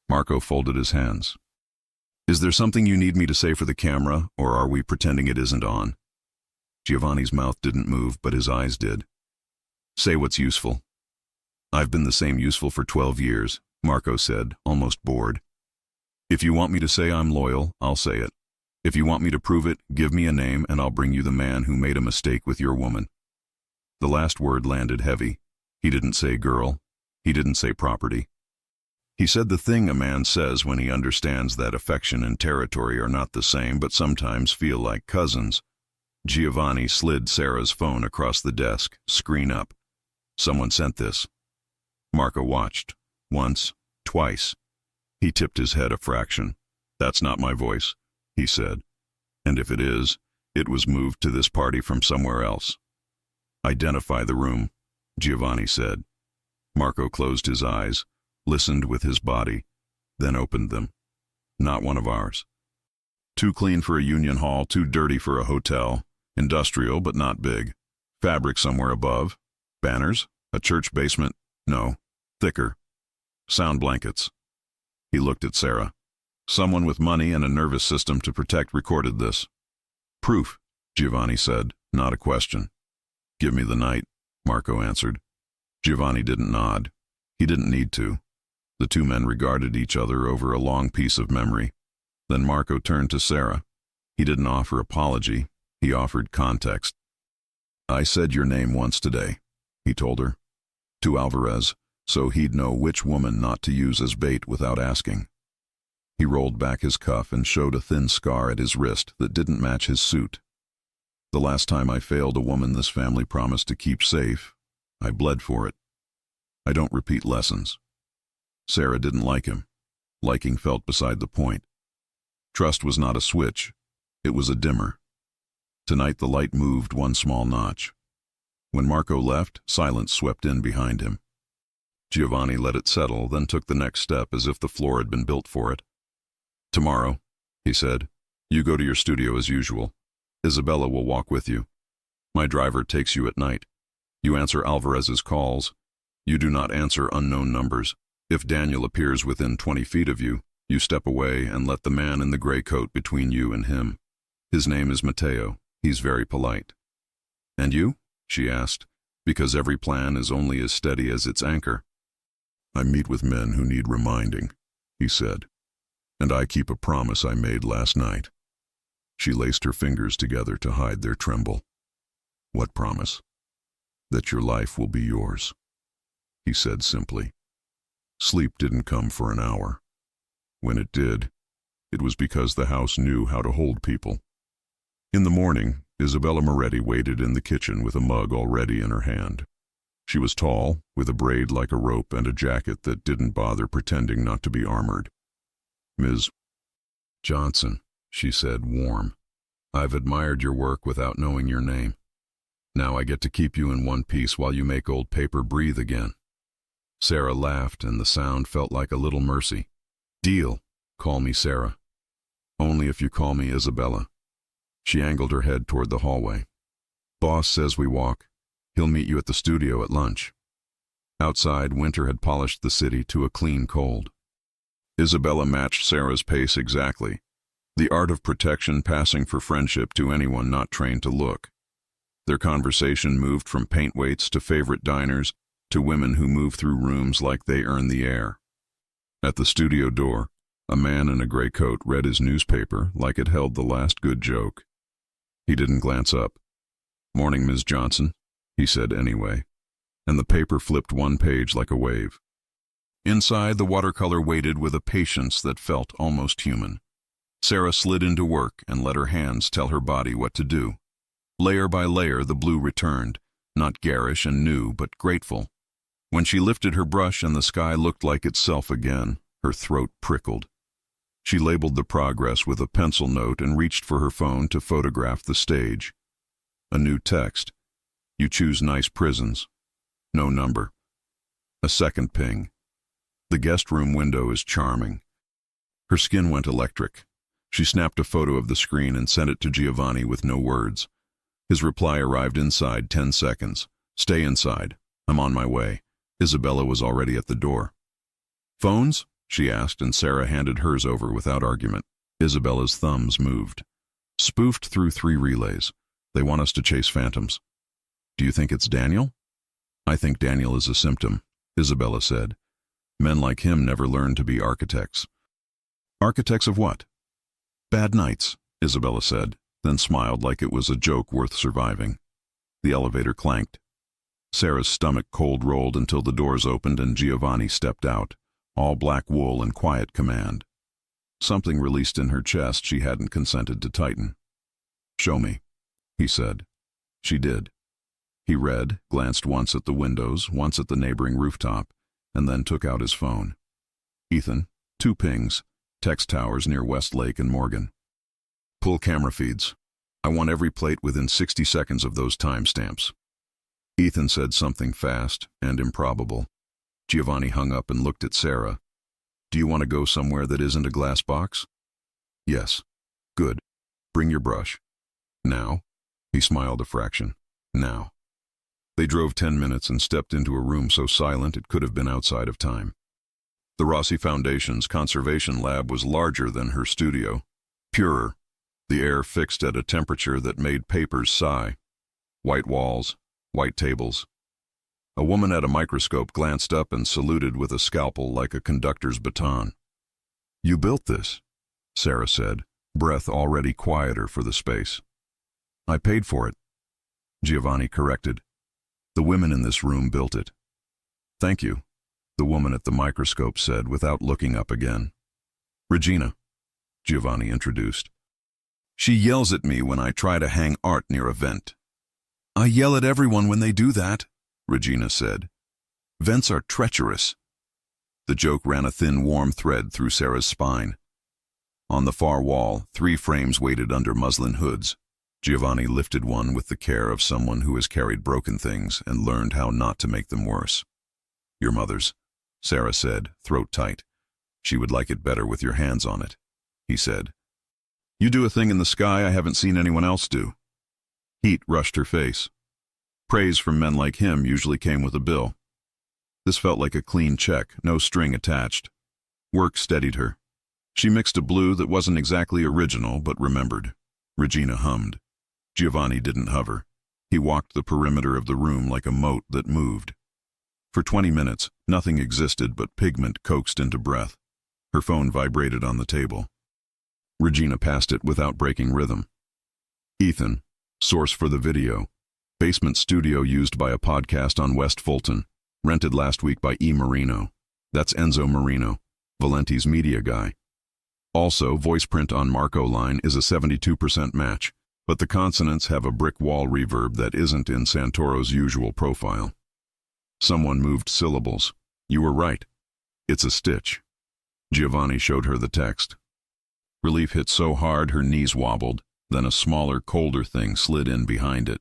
Marco folded his hands. Is there something you need me to say for the camera, or are we pretending it isn't on? Giovanni's mouth didn't move, but his eyes did. Say what's useful. I've been the same useful for 12 years, Marco said, almost bored. If you want me to say I'm loyal, I'll say it. If you want me to prove it, give me a name and I'll bring you the man who made a mistake with your woman. The last word landed heavy. He didn't say girl. He didn't say property. He said the thing a man says when he understands that affection and territory are not the same but sometimes feel like cousins. Giovanni slid Sarah's phone across the desk, screen up. Someone sent this. Marco watched. Once, twice. He tipped his head a fraction. That's not my voice, he said. And if it is, it was moved to this party from somewhere else. Identify the room, Giovanni said. Marco closed his eyes, listened with his body, then opened them. Not one of ours. Too clean for a union hall, too dirty for a hotel. Industrial, but not big. Fabric somewhere above. Banners? A church basement? No. Thicker. Sound blankets. He looked at Sarah. Someone with money and a nervous system to protect recorded this. Proof, Giovanni said, not a question. Give me the night, Marco answered. Giovanni didn't nod. He didn't need to. The two men regarded each other over a long piece of memory. Then Marco turned to Sarah. He didn't offer apology. He offered context. I said your name once today, he told her. To Alvarez, so he'd know which woman not to use as bait without asking. He rolled back his cuff and showed a thin scar at his wrist that didn't match his suit. The last time I failed a woman this family promised to keep safe, I bled for it. I don't repeat lessons. Sarah didn't like him. Liking felt beside the point. Trust was not a switch. It was a dimmer. Tonight the light moved one small notch. When Marco left, silence swept in behind him. Giovanni let it settle, then took the next step as if the floor had been built for it. Tomorrow, he said, you go to your studio as usual. Isabella will walk with you. My driver takes you at night. You answer Alvarez's calls. You do not answer unknown numbers. If Daniel appears within 20 feet of you, you step away and let the man in the gray coat between you and him. His name is Mateo. He's very polite. And you? She asked, because every plan is only as steady as its anchor. I meet with men who need reminding, he said, and I keep a promise I made last night. She laced her fingers together to hide their tremble. What promise? That your life will be yours, he said simply. Sleep didn't come for an hour. When it did, it was because the house knew how to hold people. In the morning, Isabella Moretti waited in the kitchen with a mug already in her hand. She was tall, with a braid like a rope and a jacket that didn't bother pretending not to be armored. Ms. Johnson, she said, warm. I've admired your work without knowing your name. Now I get to keep you in one piece while you make old paper breathe again. Sarah laughed, and the sound felt like a little mercy. Deal. Call me Sarah. Only if you call me Isabella. She angled her head toward the hallway. Boss says we walk. He'll meet you at the studio at lunch. Outside, winter had polished the city to a clean cold. Isabella matched Sarah's pace exactly, the art of protection passing for friendship to anyone not trained to look. Their conversation moved from paint weights to favorite diners to women who move through rooms like they earn the air. At the studio door, a man in a gray coat read his newspaper like it held the last good joke. He didn't glance up. Morning, Ms. Johnson, he said anyway, and the paper flipped one page like a wave. Inside, the watercolor waited with a patience that felt almost human. Sarah slid into work and let her hands tell her body what to do. Layer by layer, the blue returned, not garish and new, but grateful. When she lifted her brush and the sky looked like itself again, her throat prickled. She labeled the progress with a pencil note and reached for her phone to photograph the stage. A new text. You choose nice prisons. No number. A second ping. The guest room window is charming. Her skin went electric. She snapped a photo of the screen and sent it to Giovanni with no words. His reply arrived inside 10 seconds. Stay inside. I'm on my way. Isabella was already at the door. Phones? She asked, and Sarah handed hers over without argument. Isabella's thumbs moved. Spoofed through 3 relays. They want us to chase phantoms. Do you think it's Daniel? I think Daniel is a symptom, Isabella said. Men like him never learn to be architects. Architects of what? Bad nights, Isabella said, then smiled like it was a joke worth surviving. The elevator clanked. Sarah's stomach cold rolled until the doors opened and Giovanni stepped out, all black wool and quiet command. Something released in her chest she hadn't consented to tighten. "Show me," he said. She did. He read, glanced once at the windows, once at the neighboring rooftop, and then took out his phone. "Ethan, 2 pings, text towers near West Lake and Morgan. Pull camera feeds. I want every plate within 60 seconds of those timestamps." Ethan said something fast and improbable. Giovanni hung up and looked at Sarah. "Do you want to go somewhere that isn't a glass box?" "Yes." "Good. Bring your brush." "Now?" He smiled a fraction. "Now." They drove 10 minutes and stepped into a room so silent it could have been outside of time. The Rossi Foundation's conservation lab was larger than her studio, purer, the air fixed at a temperature that made papers sigh. White walls, white tables. A woman at a microscope glanced up and saluted with a scalpel like a conductor's baton. "You built this," Sarah said, breath already quieter for the space. "I paid for it," Giovanni corrected. "The women in this room built it." "Thank you," the woman at the microscope said without looking up again. "Regina," Giovanni introduced. "She yells at me when I try to hang art near a vent." "I yell at everyone when they do that," Regina said. "Vents are treacherous." The joke ran a thin, warm thread through Sarah's spine. On the far wall, 3 frames waited under muslin hoods. Giovanni lifted one with the care of someone who has carried broken things and learned how not to make them worse. "Your mother's," Sarah said, throat tight. "She would like it better with your hands on it," he said. "You do a thing in the sky I haven't seen anyone else do." Heat rushed her face. Praise from men like him usually came with a bill. This felt like a clean check, no string attached. Work steadied her. She mixed a blue that wasn't exactly original, but remembered. Regina hummed. Giovanni didn't hover. He walked the perimeter of the room like a moat that moved. For 20 minutes, nothing existed but pigment coaxed into breath. Her phone vibrated on the table. Regina passed it without breaking rhythm. "Ethan, source for the video. Basement studio used by a podcast on West Fulton. Rented last week by E. Marino. That's Enzo Marino, Valenti's media guy. Also, voice print on Marco line is a 72% match, but the consonants have a brick wall reverb that isn't in Santoro's usual profile." Someone moved syllables. "You were right. It's a stitch." Giovanni showed her the text. Relief hit so hard her knees wobbled, then a smaller, colder thing slid in behind it.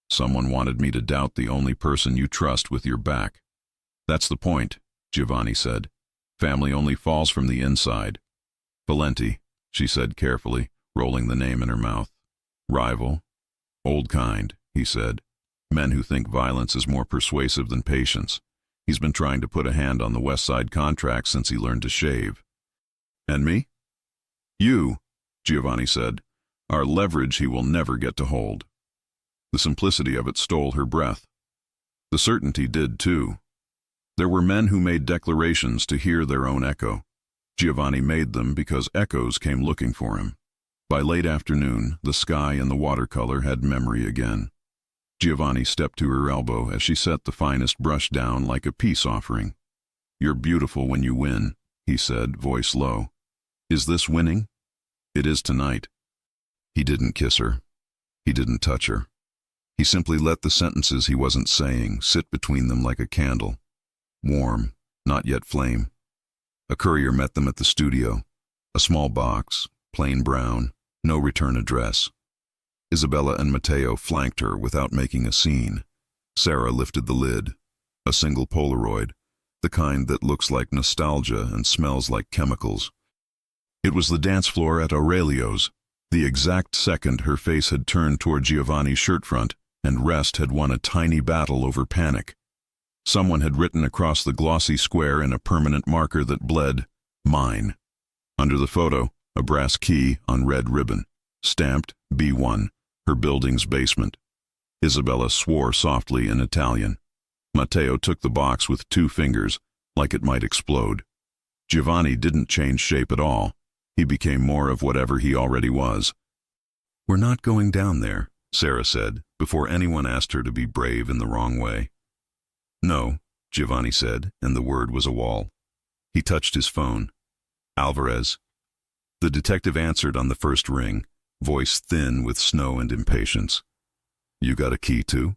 "Someone wanted me to doubt the only person you trust with your back." "That's the point," Giovanni said. "Family only falls from the inside." "Valenti," she said carefully, rolling the name in her mouth. "Rival? Old kind," he said. "Men who think violence is more persuasive than patience. He's been trying to put a hand on the West Side contract since he learned to shave." "And me?" "You," Giovanni said, "are leverage he will never get to hold." The simplicity of it stole her breath. The certainty did too. There were men who made declarations to hear their own echo. Giovanni made them because echoes came looking for him. By late afternoon, the sky and the watercolor had memory again. Giovanni stepped to her elbow as she set the finest brush down like a peace offering. "You're beautiful when you win," he said, voice low. "Is this winning?" "It is tonight." He didn't kiss her. He didn't touch her. He simply let the sentences he wasn't saying sit between them like a candle. Warm, not yet flame. A courier met them at the studio. A small box, plain brown, no return address. Isabella and Matteo flanked her without making a scene. Sarah lifted the lid. A single Polaroid, the kind that looks like nostalgia and smells like chemicals. It was the dance floor at Aurelio's, the exact second her face had turned toward Giovanni's shirt front, and Rest had won a tiny battle over panic. Someone had written across the glossy square in a permanent marker that bled, "Mine." Under the photo, a brass key on red ribbon, stamped B1, her building's basement. Isabella swore softly in Italian. Matteo took the box with 2 fingers, like it might explode. Giovanni didn't change shape at all. He became more of whatever he already was. "We're not going down there," Sarah said, before anyone asked her to be brave in the wrong way. "No," Giovanni said, and the word was a wall. He touched his phone. Alvarez. The detective answered on the first ring, voice thin with snow and impatience. You got a key too?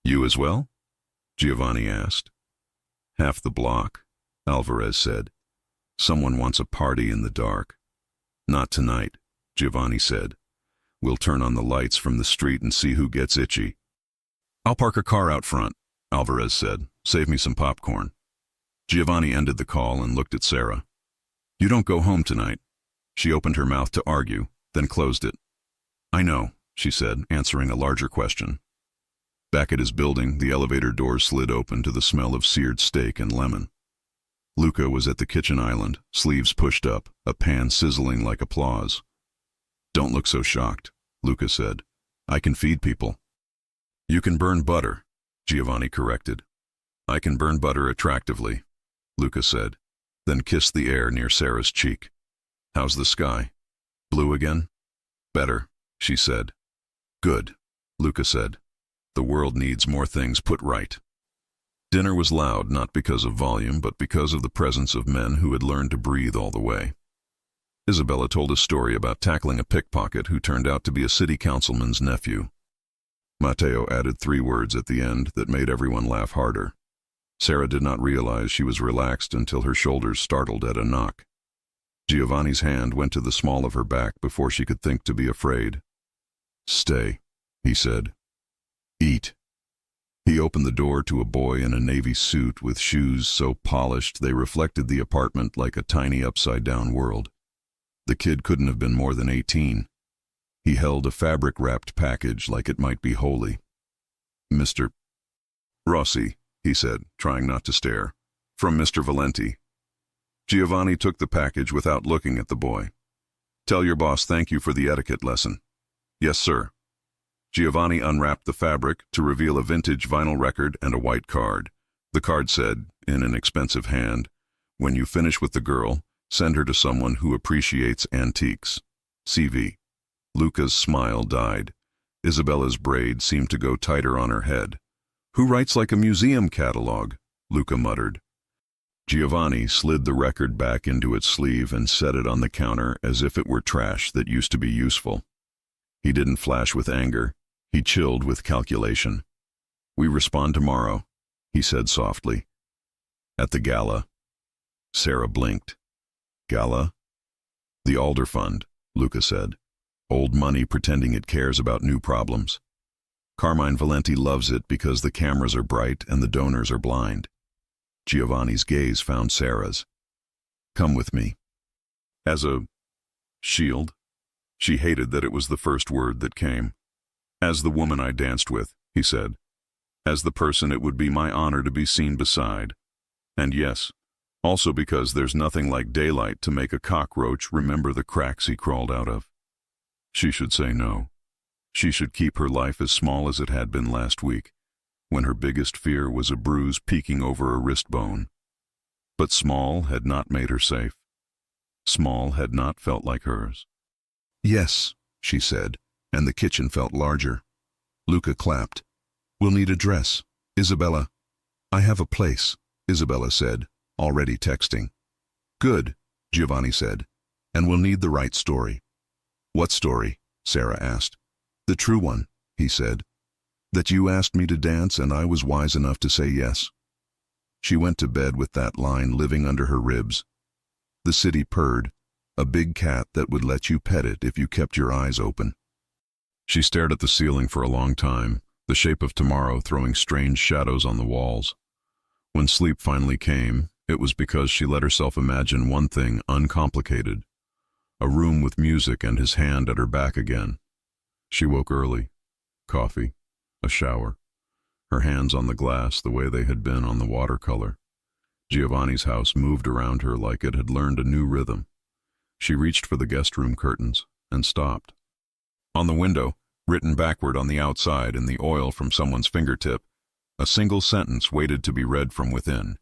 You as well? Giovanni asked. Half the block, Alvarez said. Someone wants a party in the dark. Not tonight, Giovanni said. We'll turn on the lights from the street and see who gets itchy. I'll park a car out front, Alvarez said. Save me some popcorn. Giovanni ended the call and looked at Sarah. You don't go home tonight. She opened her mouth to argue, then closed it. I know, she said, answering a larger question. Back at his building, the elevator doors slid open to the smell of seared steak and lemon. Luca was at the kitchen island, sleeves pushed up, a pan sizzling like applause. Don't look so shocked, Luca said. I can feed people. You can burn butter, Giovanni corrected. I can burn butter attractively, Luca said, then kissed the air near Sarah's cheek. How's the sky? Blue again? Better, she said. Good, Luca said. The world needs more things put right. Dinner was loud not because of volume, but because of the presence of men who had learned to breathe all the way. Isabella told a story about tackling a pickpocket who turned out to be a city councilman's nephew. Matteo added 3 words at the end that made everyone laugh harder. Sarah did not realize she was relaxed until her shoulders startled at a knock. Giovanni's hand went to the small of her back before she could think to be afraid. Stay, he said. Eat. He opened the door to a boy in a navy suit with shoes so polished they reflected the apartment like a tiny upside-down world. The kid couldn't have been more than 18. He held a fabric-wrapped package like it might be holy. Mr. Rossi, he said, trying not to stare. From Mr. Valenti. Giovanni took the package without looking at the boy. Tell your boss thank you for the etiquette lesson. Yes, sir. Giovanni unwrapped the fabric to reveal a vintage vinyl record and a white card. The card said, in an expensive hand, when you finish with the girl, send her to someone who appreciates antiques. CV. Luca's smile died. Isabella's braid seemed to go tighter on her head. Who writes like a museum catalog? Luca muttered. Giovanni slid the record back into its sleeve and set it on the counter as if it were trash that used to be useful. He didn't flash with anger. He chilled with calculation. We respond tomorrow, he said softly. At the gala. Sarah blinked. Gala? The Alder Fund, Luca said. Old money pretending it cares about new problems. Carmine Valenti loves it because the cameras are bright and the donors are blind. Giovanni's gaze found Sarah's. Come with me. As a shield? She hated that it was the first word that came. As the woman I danced with, he said. As the person it would be my honor to be seen beside. And yes, also because there's nothing like daylight to make a cockroach remember the cracks he crawled out of. She should say no. She should keep her life as small as it had been last week, when her biggest fear was a bruise peeking over a wrist bone. But small had not made her safe. Small had not felt like hers. Yes, she said, and the kitchen felt larger. Luca clapped. We'll need a dress, Isabella. I have a place, Isabella said, already texting. Good, Giovanni said, and we'll need the right story. What story? Sarah asked. The true one, he said. That you asked me to dance and I was wise enough to say yes. She went to bed with that line living under her ribs. The city purred, a big cat that would let you pet it if you kept your eyes open. She stared at the ceiling for a long time, the shape of tomorrow throwing strange shadows on the walls. When sleep finally came, it was because she let herself imagine one thing uncomplicated. A room with music and his hand at her back again. She woke early. Coffee. A shower. Her hands on the glass the way they had been on the watercolor. Giovanni's house moved around her like it had learned a new rhythm. She reached for the guest room curtains and stopped. On the window, written backward on the outside in the oil from someone's fingertip, a single sentence waited to be read from within.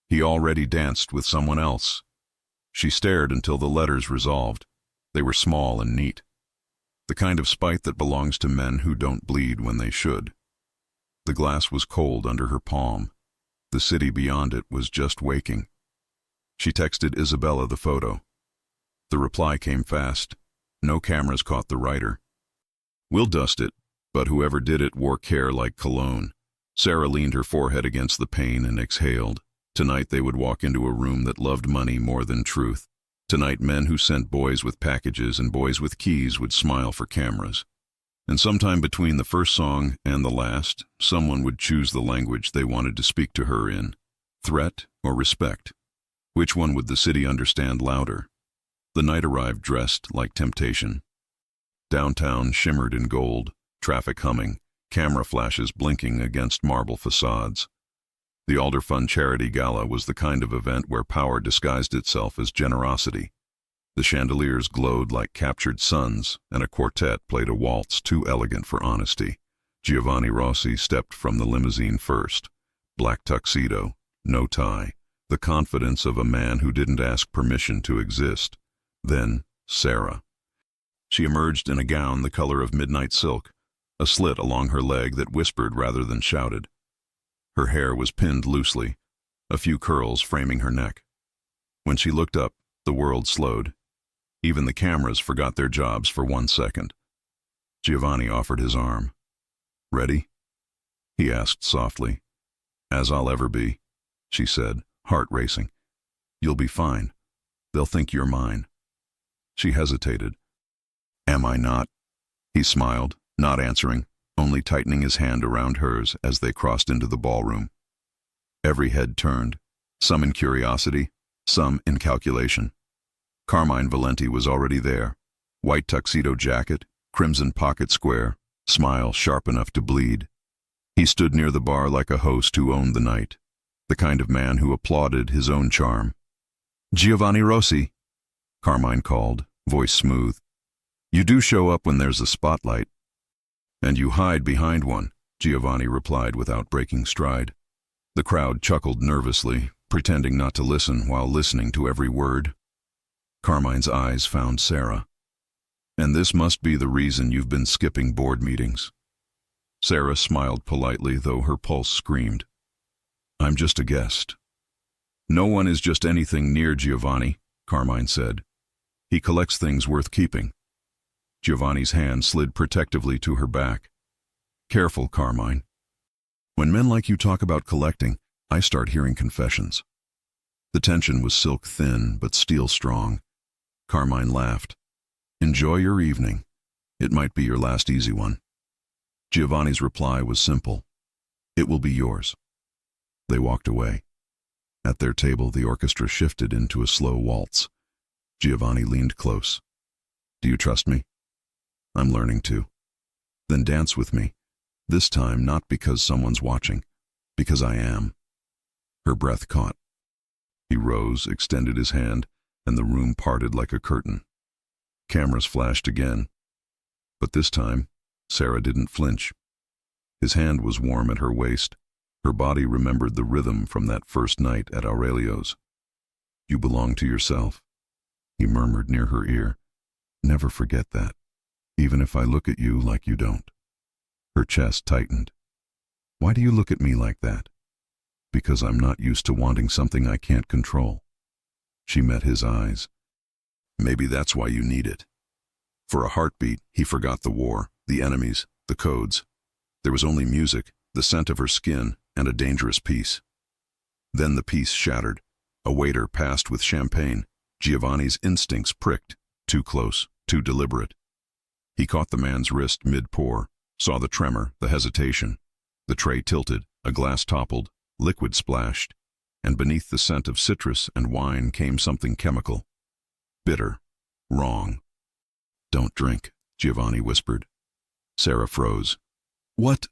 He already danced with someone else. She stared until the letters resolved. They were small and neat. The kind of spite that belongs to men who don't bleed when they should. The glass was cold under her palm. The city beyond it was just waking. She texted Isabella the photo. The reply came fast. No cameras caught the writer. "We'll dust it," but whoever did it wore care like cologne. Sarah leaned her forehead against the pane and exhaled. Tonight they would walk into a room that loved money more than truth. Tonight men who sent boys with packages and boys with keys would smile for cameras. And sometime between the first song and the last, someone would choose the language they wanted to speak to her in. Threat or respect? Which one would the city understand louder? The night arrived dressed like temptation. Downtown shimmered in gold, traffic humming, camera flashes blinking against marble facades. The Alder Fund Charity Gala was the kind of event where power disguised itself as generosity. The chandeliers glowed like captured suns, and a quartet played a waltz too elegant for honesty. Giovanni Rossi stepped from the limousine first. Black tuxedo, no tie, the confidence of a man who didn't ask permission to exist. Then, Sarah. She emerged in a gown the color of midnight silk, a slit along her leg that whispered rather than shouted. Her hair was pinned loosely, a few curls framing her neck. When she looked up, the world slowed. Even the cameras forgot their jobs for 1 second. Giovanni offered his arm. "Ready?" he asked softly. "As I'll ever be," she said, heart racing. "You'll be fine. They'll think you're mine." She hesitated. "Am I not?" He smiled, not answering, only tightening his hand around hers as they crossed into the ballroom. Every head turned, some in curiosity, some in calculation. Carmine Valenti was already there. White tuxedo jacket, crimson pocket square, smile sharp enough to bleed. He stood near the bar like a host who owned the night, the kind of man who applauded his own charm. "Giovanni Rossi," Carmine called, voice smooth. "You do show up when there's a spotlight." "And you hide behind one," Giovanni replied without breaking stride. The crowd chuckled nervously, pretending not to listen while listening to every word. Carmine's eyes found Sarah. "And this must be the reason you've been skipping board meetings." Sarah smiled politely, though her pulse screamed. "I'm just a guest." "No one is just anything near Giovanni," Carmine said. "He collects things worth keeping." Giovanni's hand slid protectively to her back. "Careful, Carmine. When men like you talk about collecting, I start hearing confessions." The tension was silk thin, but steel strong. Carmine laughed. "Enjoy your evening. It might be your last easy one." Giovanni's reply was simple. "It will be yours." They walked away. At their table, the orchestra shifted into a slow waltz. Giovanni leaned close. "Do you trust me?" "I'm learning to." "Then dance with me. This time not because someone's watching, because I am." Her breath caught. He rose, extended his hand, and the room parted like a curtain. Cameras flashed again. But this time, Sarah didn't flinch. His hand was warm at her waist. Her body remembered the rhythm from that first night at Aurelio's. "You belong to yourself," he murmured near her ear. "Never forget that, even if I look at you like you don't." Her chest tightened. "Why do you look at me like that?" "Because I'm not used to wanting something I can't control." She met his eyes. "Maybe that's why you need it." For a heartbeat, he forgot the war, the enemies, the codes. There was only music, the scent of her skin, and a dangerous peace. Then the peace shattered. A waiter passed with champagne. Giovanni's instincts pricked. Too close, too deliberate. He caught the man's wrist mid-pour, saw the tremor, the hesitation. The tray tilted, a glass toppled, liquid splashed, and beneath the scent of citrus and wine came something chemical. Bitter. Wrong. "Don't drink," Giovanni whispered. Sarah froze. "What?"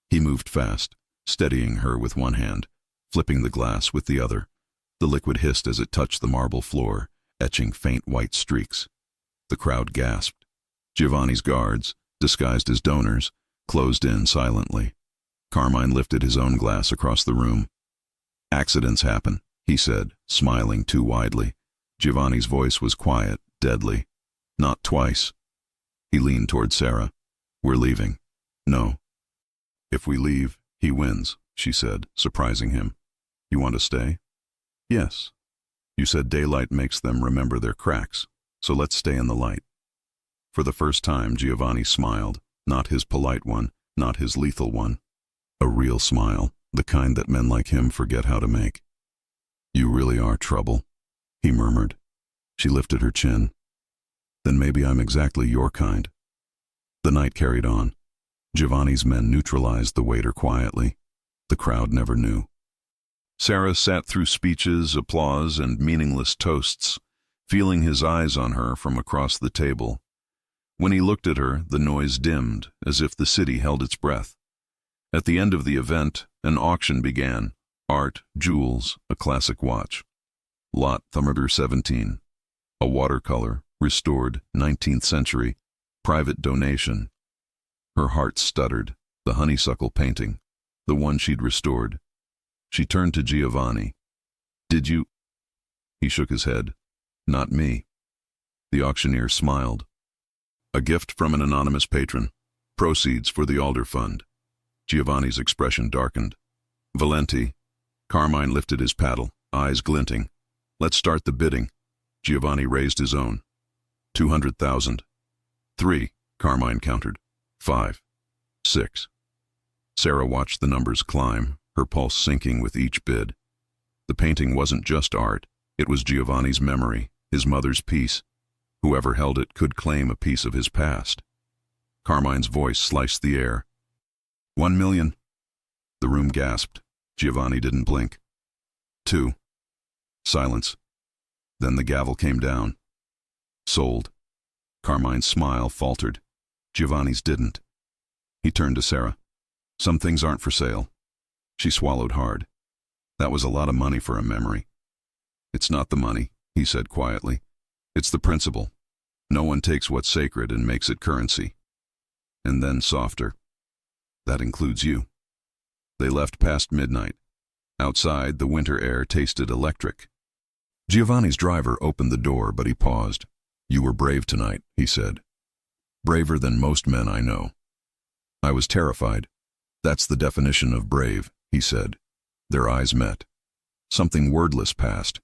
He moved fast, steadying her with one hand, flipping the glass with the other. The liquid hissed as it touched the marble floor, etching faint white streaks. The crowd gasped. Giovanni's guards, disguised as donors, closed in silently. Carmine lifted his own glass across the room. "Accidents happen," he said, smiling too widely. Giovanni's voice was quiet, deadly. "Not twice." He leaned toward Sarah. "We're leaving." "No." "If we leave, he wins," she said, surprising him. "You want to stay?" "Yes." You said daylight makes them remember their cracks, so let's stay in the light. For the first time, Giovanni smiled, not his polite one, not his lethal one. A real smile, the kind that men like him forget how to make. You really are trouble, he murmured. She lifted her chin. Then maybe I'm exactly your kind. The night carried on. Giovanni's men neutralized the waiter quietly. The crowd never knew. Sarah sat through speeches, applause, and meaningless toasts, feeling his eyes on her from across the table. When he looked at her, the noise dimmed, as if the city held its breath. At the end of the event, an auction began. Art, jewels, a classic watch. Lot Thermometer 17. A watercolor, restored, 19th century, private donation. Her heart stuttered. The honeysuckle painting, the one she'd restored. She turned to Giovanni. Did you? He shook his head. Not me. The auctioneer smiled. A gift from an anonymous patron. Proceeds for the Alder Fund. Giovanni's expression darkened. Valenti. Carmine lifted his paddle, eyes glinting. Let's start the bidding. Giovanni raised his own. 200,000. 3, Carmine countered. 5. 6. Sarah watched the numbers climb, her pulse sinking with each bid. The painting wasn't just art, it was Giovanni's memory, his mother's piece. Whoever held it could claim a piece of his past. Carmine's voice sliced the air. 1 million. The room gasped. Giovanni didn't blink. 2. Silence. Then the gavel came down. Sold. Carmine's smile faltered. Giovanni's didn't. He turned to Sarah. Some things aren't for sale. She swallowed hard. That was a lot of money for a memory. It's not the money, he said quietly. It's the principle. No one takes what's sacred and makes it currency. And then softer. That includes you. They left past midnight. Outside, the winter air tasted electric. Giovanni's driver opened the door, but he paused. You were brave tonight, he said. Braver than most men I know. I was terrified. That's the definition of brave, he said. Their eyes met. Something wordless passed.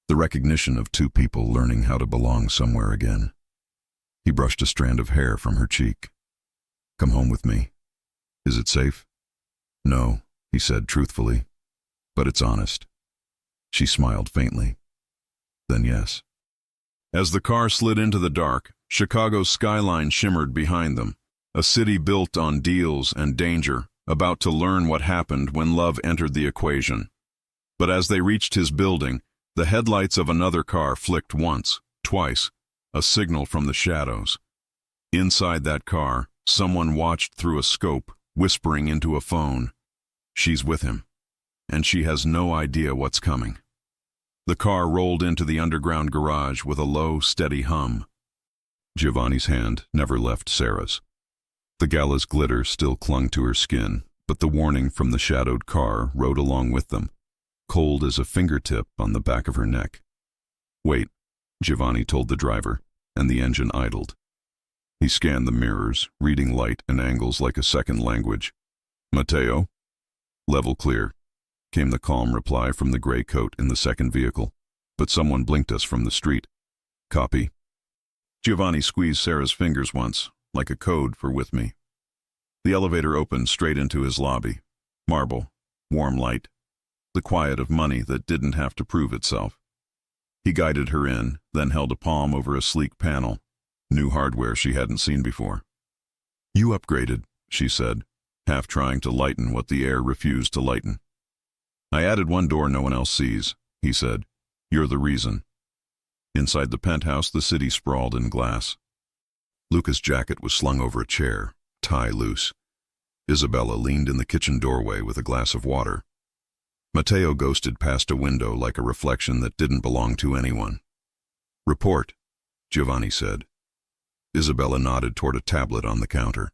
The recognition of two people learning how to belong somewhere again. He brushed a strand of hair from her cheek. Come home with me. Is it safe? No, he said truthfully. But it's honest. She smiled faintly. Then yes. As the car slid into the dark, Chicago's skyline shimmered behind them. A city built on deals and danger, about to learn what happened when love entered the equation. But as they reached his building, the headlights of another car flicked once, twice, a signal from the shadows. Inside that car, someone watched through a scope, whispering into a phone. She's with him, and she has no idea what's coming. The car rolled into the underground garage with a low, steady hum. Giovanni's hand never left Sarah's. The gala's glitter still clung to her skin, but the warning from the shadowed car rode along with them, cold as a fingertip on the back of her neck. Wait, Giovanni told the driver, and the engine idled. He scanned the mirrors, reading light and angles like a second language. Matteo? Level clear, came the calm reply from the gray coat in the second vehicle, but someone blinked us from the street. Copy. Giovanni squeezed Sarah's fingers once, like a code for with me. The elevator opened straight into his lobby. Marble, warm light, the quiet of money that didn't have to prove itself. He guided her in, then held a palm over a sleek panel, new hardware she hadn't seen before. You upgraded, she said, half trying to lighten what the air refused to lighten. I added one door no one else sees, he said. You're the reason. Inside the penthouse, the city sprawled in glass. Luca's jacket was slung over a chair, tie loose. Isabella leaned in the kitchen doorway with a glass of water. Matteo ghosted past a window like a reflection that didn't belong to anyone. Report, Giovanni said. Isabella nodded toward a tablet on the counter.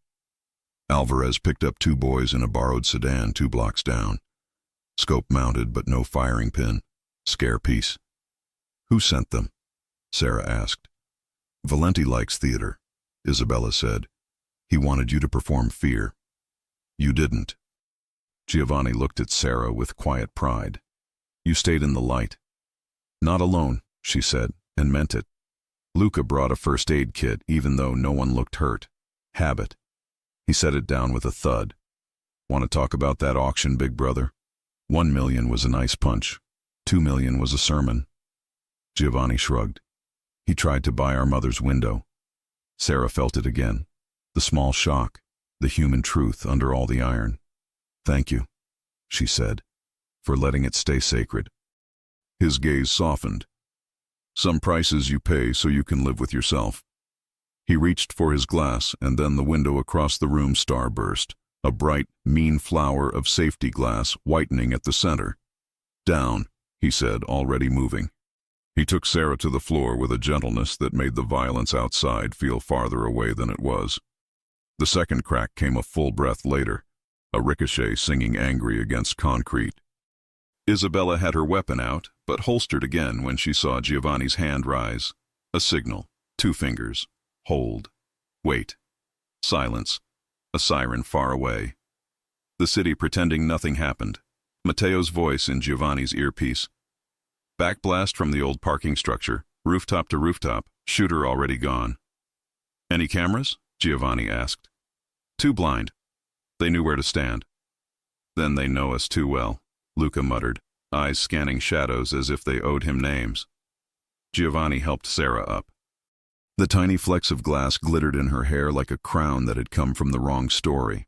Alvarez picked up 2 boys in a borrowed sedan 2 blocks down. Scope mounted but no firing pin. Scare piece. Who sent them? Sarah asked. Valenti likes theater, Isabella said. He wanted you to perform fear. You didn't. Giovanni looked at Sarah with quiet pride. You stayed in the light. Not alone, she said, and meant it. Luca brought a first aid kit even though no one looked hurt. Habit. He set it down with a thud. Want to talk about that auction, big brother? 1 million was a nice punch. 2 million was a sermon. Giovanni shrugged. He tried to buy our mother's window. Sarah felt it again. The small shock, the human truth under all the iron. Thank you, she said, for letting it stay sacred. His gaze softened. Some prices you pay so you can live with yourself. He reached for his glass, and then the window across the room starburst, a bright, mean flower of safety glass whitening at the center. Down, he said, already moving. He took Sarah to the floor with a gentleness that made the violence outside feel farther away than it was. The second crack came a full breath later, a ricochet singing angry against concrete. Isabella had her weapon out, but holstered again when she saw Giovanni's hand rise. A signal, 2 fingers. Hold. Wait. Silence. A siren far away. The city pretending nothing happened. Matteo's voice in Giovanni's earpiece. Backblast from the old parking structure, rooftop to rooftop, shooter already gone. Any cameras? Giovanni asked. Too blind. They knew where to stand. Then they know us too well, Luca muttered, eyes scanning shadows as if they owed him names. Giovanni helped Sarah up. The tiny flecks of glass glittered in her hair like a crown that had come from the wrong story.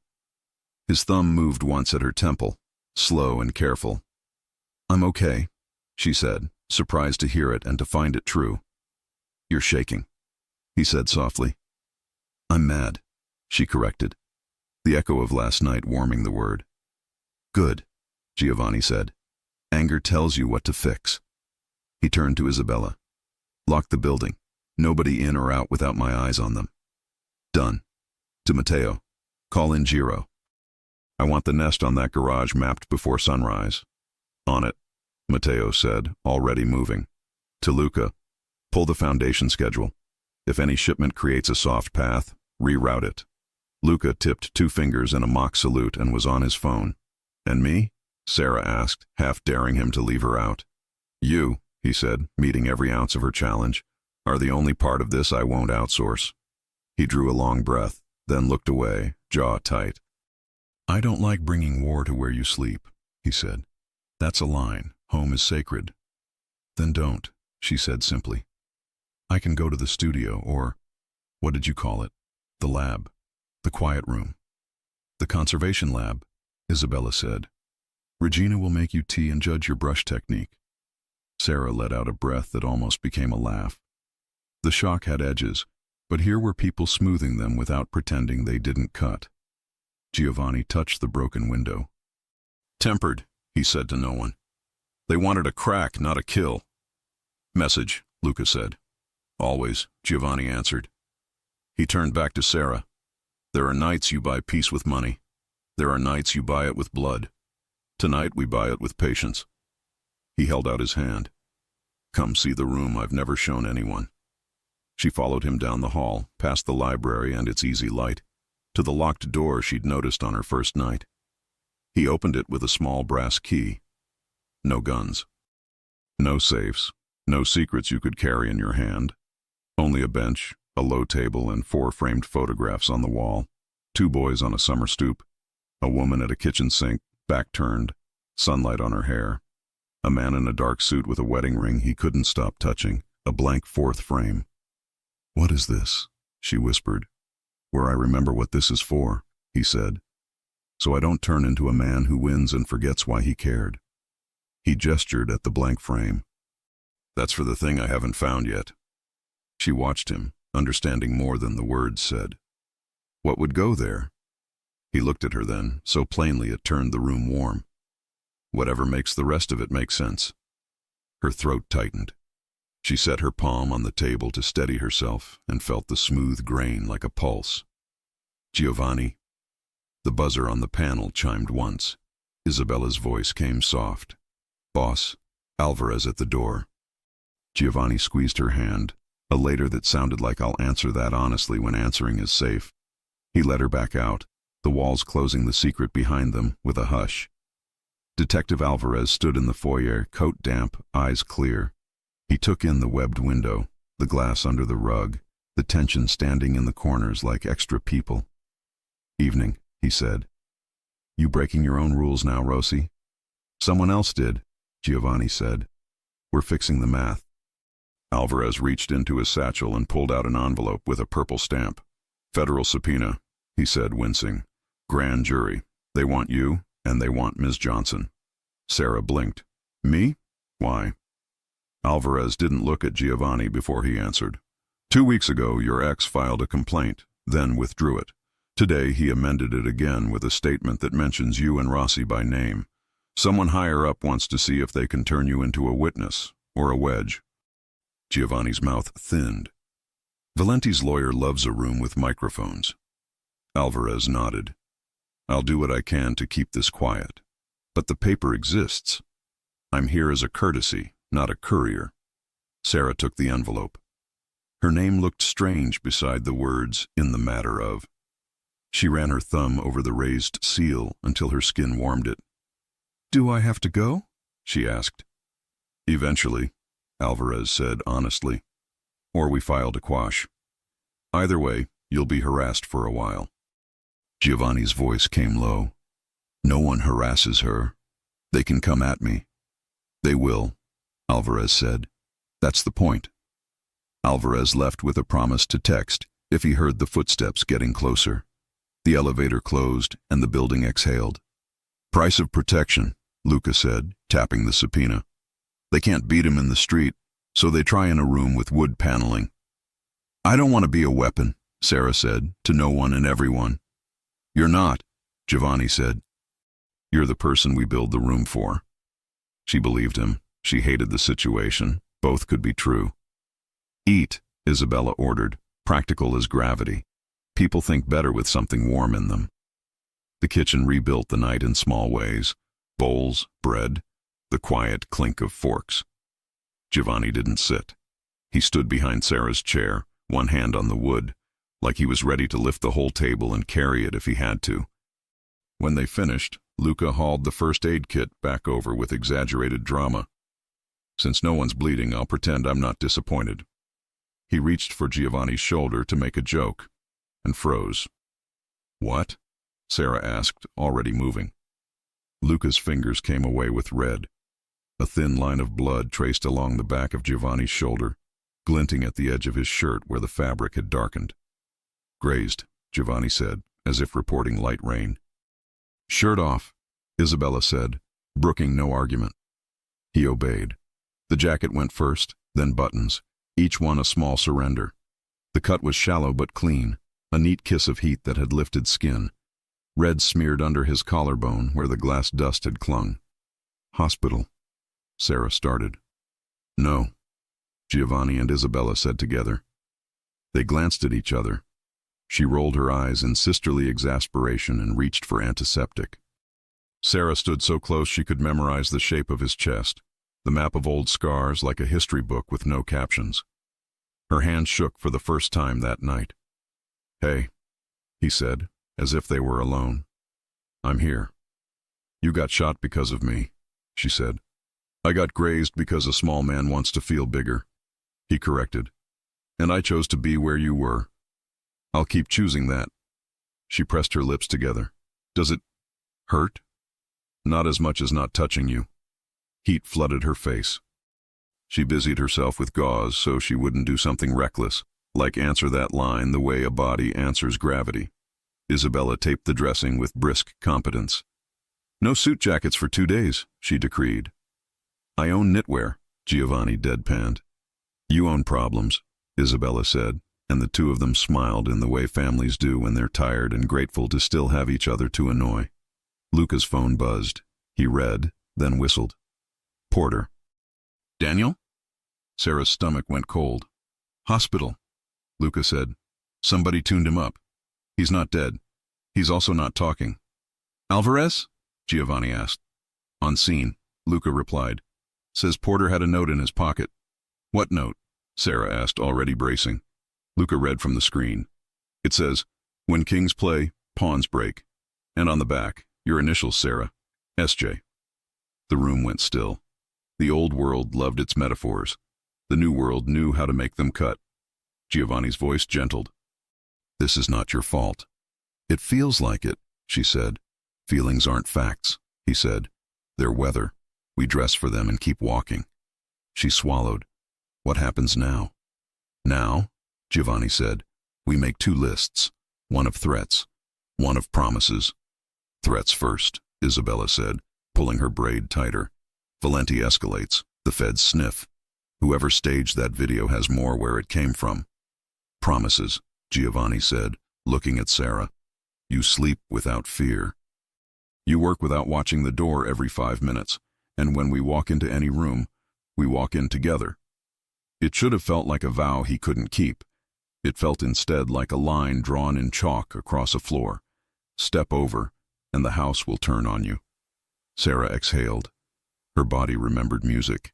His thumb moved once at her temple, slow and careful. I'm okay, she said, surprised to hear it and to find it true. You're shaking, he said softly. I'm mad, she corrected, the echo of last night warming the word. Good, Giovanni said. Anger tells you what to fix. He turned to Isabella. Lock the building. Nobody in or out without my eyes on them. Done. To Matteo. Call in Giro. I want the nest on that garage mapped before sunrise. On it, Matteo said, already moving. To Luca. Pull the foundation schedule. If any shipment creates a soft path, reroute it. Luca tipped 2 fingers in a mock salute and was on his phone. And me? Sarah asked, half daring him to leave her out. You, he said, meeting every ounce of her challenge, are the only part of this I won't outsource. He drew a long breath, then looked away, jaw tight. I don't like bringing war to where you sleep, he said. That's a line. Home is sacred. Then don't, she said simply. I can go to the studio or, what did you call it? The lab. The quiet room. The conservation lab, Isabella said. Regina will make you tea and judge your brush technique. Sarah let out a breath that almost became a laugh. The shock had edges, but here were people smoothing them without pretending they didn't cut. Giovanni touched the broken window. Tempered, he said to no one. They wanted a crack, not a kill. Message, Luca said. Always, Giovanni answered. He turned back to Sarah. There are nights you buy peace with money. There are nights you buy it with blood. Tonight we buy it with patience. He held out his hand. Come see the room I've never shown anyone. She followed him down the hall, past the library and its easy light, to the locked door she'd noticed on her first night. He opened it with a small brass key. No guns. No safes. No secrets you could carry in your hand. Only a bench, a low table, and 4 framed photographs on the wall. 2 boys on a summer stoop. A woman at a kitchen sink, back turned, sunlight on her hair. A man in a dark suit with a wedding ring he couldn't stop touching, a blank 4th frame. What is this? She whispered. Where I remember what this is for, he said. So I don't turn into a man who wins and forgets why he cared. He gestured at the blank frame. That's for the thing I haven't found yet. She watched him, understanding more than the words said. What would go there? He looked at her then, so plainly it turned the room warm. Whatever makes the rest of it make sense. Her throat tightened. She set her palm on the table to steady herself and felt the smooth grain like a pulse. Giovanni. The buzzer on the panel chimed once. Isabella's voice came soft. Boss, Alvarez at the door. Giovanni squeezed her hand, a later that sounded like I'll answer that honestly when answering is safe. He let her back out, the walls closing the secret behind them with a hush. Detective Alvarez stood in the foyer, coat damp, eyes clear. He took in the webbed window, the glass under the rug, the tension standing in the corners like extra people. "Evening," he said. "You breaking your own rules now, Rosie?" "Someone else did," Giovanni said. "We're fixing the math." Alvarez reached into his satchel and pulled out an envelope with a purple stamp. "Federal subpoena," he said, wincing. "Grand jury. They want you, and they want Ms. Johnson." Sarah blinked. "Me? Why?" Alvarez didn't look at Giovanni before he answered. "2 weeks ago, your ex filed a complaint, then withdrew it. Today, he amended it again with a statement that mentions you and Rossi by name. Someone higher up wants to see if they can turn you into a witness, or a wedge." Giovanni's mouth thinned. "Valenti's lawyer loves a room with microphones." Alvarez nodded. "I'll do what I can to keep this quiet. But the paper exists. I'm here as a courtesy, not a courier." Sarah took the envelope. Her name looked strange beside the words, "in the matter of." She ran her thumb over the raised seal until her skin warmed it. "Do I have to go?" she asked. "Eventually," Alvarez said honestly. "Or we file to quash. Either way, you'll be harassed for a while." Giovanni's voice came low. "No one harasses her. They can come at me." "They will," Alvarez said. "That's the point." Alvarez left with a promise to text if he heard the footsteps getting closer. The elevator closed and the building exhaled. "Price of protection," Luca said, tapping the subpoena. "They can't beat him in the street, so they try in a room with wood paneling." "I don't want to be a weapon," Sarah said, to no one and everyone. "You're not," Giovanni said. "You're the person we build the room for." She believed him. She hated the situation. Both could be true. "Eat," Isabella ordered, practical as gravity. People think better with something warm in them. The kitchen rebuilt the night in small ways. Bowls, bread, the quiet clink of forks. Giovanni didn't sit. He stood behind Sarah's chair, one hand on the wood, like he was ready to lift the whole table and carry it if he had to. When they finished, Luca hauled the first aid kit back over with exaggerated drama. "Since no one's bleeding, I'll pretend I'm not disappointed." He reached for Giovanni's shoulder to make a joke, and froze. "What?" Sarah asked, already moving. Luca's fingers came away with red. A thin line of blood traced along the back of Giovanni's shoulder, glinting at the edge of his shirt where the fabric had darkened. "Grazed," Giovanni said, as if reporting light rain. "Shirt off," Isabella said, brooking no argument. He obeyed. The jacket went first, then buttons, each one a small surrender. The cut was shallow but clean, a neat kiss of heat that had lifted skin. Red smeared under his collarbone where the glass dust had clung. "Hospital," Sarah started. "No," Giovanni and Isabella said together. They glanced at each other. She rolled her eyes in sisterly exasperation and reached for antiseptic. Sarah stood so close she could memorize the shape of his chest, the map of old scars like a history book with no captions. Her hand shook for the first time that night. "Hey," he said, as if they were alone. "I'm here." "You got shot because of me," she said. "I got grazed because a small man wants to feel bigger," he corrected. "And I chose to be where you were. I'll keep choosing that." She pressed her lips together. "Does it hurt?" "Not as much as not touching you." Heat flooded her face. She busied herself with gauze so she wouldn't do something reckless, like answer that line the way a body answers gravity. Isabella taped the dressing with brisk competence. "No suit jackets for 2 days," she decreed. "I own knitwear," Giovanni deadpanned. "You own problems," Isabella said, and the two of them smiled in the way families do when they're tired and grateful to still have each other to annoy. Luca's phone buzzed. He read, then whistled. "Porter." "Daniel?" Sarah's stomach went cold. "Hospital," Luca said. "Somebody tuned him up. He's not dead. He's also not talking." "Alvarez?" Giovanni asked. "On scene," Luca replied. "Says Porter had a note in his pocket." "What note?" Sarah asked, already bracing. Luca read from the screen. It says, "When kings play, pawns break." And on the back, your initials, Sarah, SJ. The room went still. The old world loved its metaphors. The new world knew how to make them cut. Giovanni's voice gentled. This is not your fault. It feels like it, she said. Feelings aren't facts, he said. They're weather. We dress for them and keep walking. She swallowed. What happens now? Now, Giovanni said, we make 2 lists. One of threats, one of promises. Threats first, Isabella said, pulling her braid tighter. Valenti escalates. The feds sniff. Whoever staged that video has more where it came from. Promises, Giovanni said, looking at Sarah. You sleep without fear. You work without watching the door every 5 minutes, and when we walk into any room, we walk in together. It should have felt like a vow he couldn't keep. It felt instead like a line drawn in chalk across a floor. Step over, and the house will turn on you. Sarah exhaled. Her body remembered music.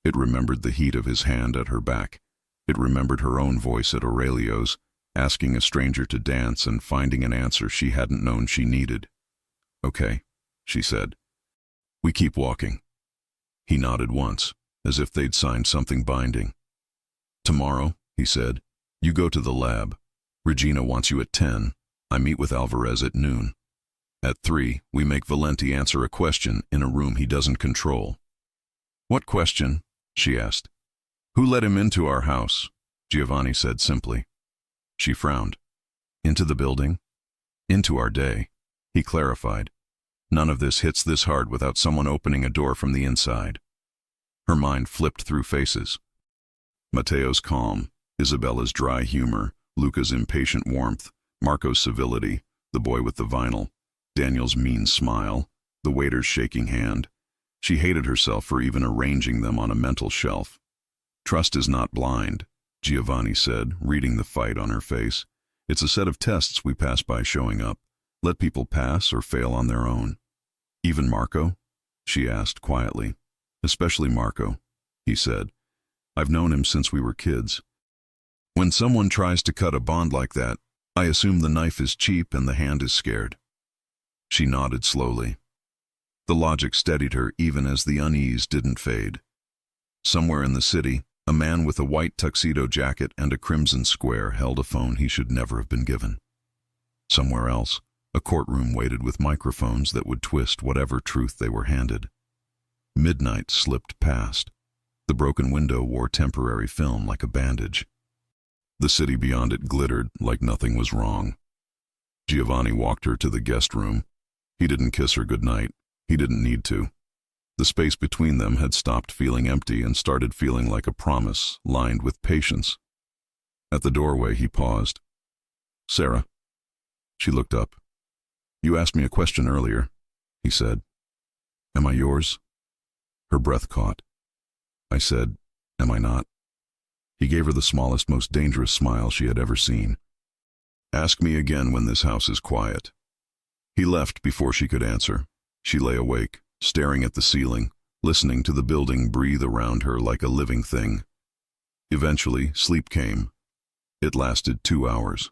It remembered the heat of his hand at her back. It remembered her own voice at Aurelio's, asking a stranger to dance and finding an answer she hadn't known she needed. Okay, she said. We keep walking. He nodded once, as if they'd signed something binding. Tomorrow, he said, you go to the lab. Regina wants you at 10. I meet with Alvarez at noon. At 3, we make Valenti answer a question in a room he doesn't control. What question? She asked. Who let him into our house? Giovanni said simply. She frowned. Into the building? Into our day, he clarified. None of this hits this hard without someone opening a door from the inside. Her mind flipped through faces. Matteo's calm, Isabella's dry humor, Luca's impatient warmth, Marco's civility, the boy with the vinyl, Daniel's mean smile, the waiter's shaking hand. She hated herself for even arranging them on a mental shelf. Trust is not blind, Giovanni said, reading the fight on her face. It's a set of tests we pass by showing up. Let people pass or fail on their own. Even Marco? She asked quietly. Especially Marco, he said. I've known him since we were kids. When someone tries to cut a bond like that, I assume the knife is cheap and the hand is scared. She nodded slowly. The logic steadied her even as the unease didn't fade. Somewhere in the city, a man with a white tuxedo jacket and a crimson square held a phone he should never have been given. Somewhere else, a courtroom waited with microphones that would twist whatever truth they were handed. Midnight slipped past. The broken window wore temporary film like a bandage. The city beyond it glittered like nothing was wrong. Giovanni walked her to the guest room. He didn't kiss her goodnight. He didn't need to. The space between them had stopped feeling empty and started feeling like a promise, lined with patience. At the doorway, he paused. Sarah. She looked up. You asked me a question earlier, he said. Am I yours? Her breath caught. I said, am I not? He gave her the smallest, most dangerous smile she had ever seen. Ask me again when this house is quiet. He left before she could answer. She lay awake, staring at the ceiling, listening to the building breathe around her like a living thing. Eventually, sleep came. It lasted 2 hours.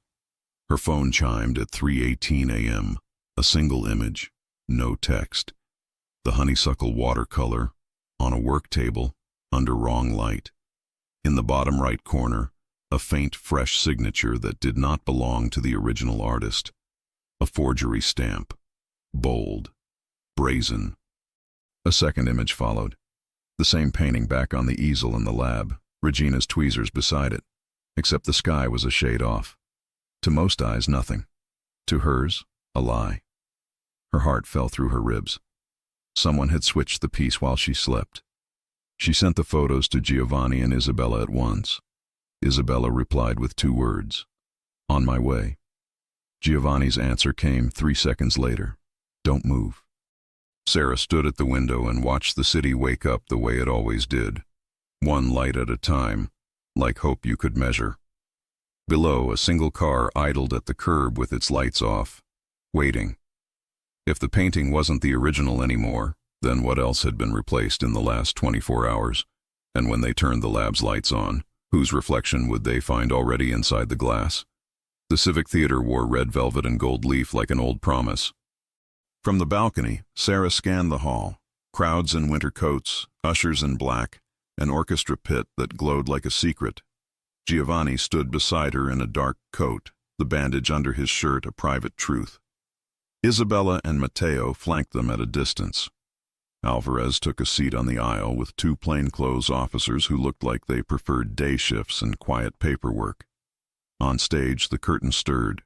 Her phone chimed at 3:18 a.m. A single image, no text. The honeysuckle watercolor, on a work table, under wrong light. In the bottom right corner, a faint, fresh signature that did not belong to the original artist. A forgery stamp. Bold. Brazen. A second image followed. The same painting back on the easel in the lab, Regina's tweezers beside it, except the sky was a shade off. To most eyes, nothing. To hers, a lie. Her heart fell through her ribs. Someone had switched the piece while she slept. She sent the photos to Giovanni and Isabella at once. Isabella replied with 2 words. On my way. Giovanni's answer came 3 seconds later. Don't move. Sarah stood at the window and watched the city wake up the way it always did. One light at a time, like hope you could measure. Below, a single car idled at the curb with its lights off, waiting. If the painting wasn't the original anymore, then what else had been replaced in the last 24 hours? And when they turned the lab's lights on, whose reflection would they find already inside the glass? The Civic Theater wore red velvet and gold leaf like an old promise. From the balcony, Sarah scanned the hall. Crowds in winter coats, ushers in black, an orchestra pit that glowed like a secret. Giovanni stood beside her in a dark coat, the bandage under his shirt a private truth. Isabella and Matteo flanked them at a distance. Alvarez took a seat on the aisle with two plainclothes officers who looked like they preferred day shifts and quiet paperwork. On stage, the curtain stirred.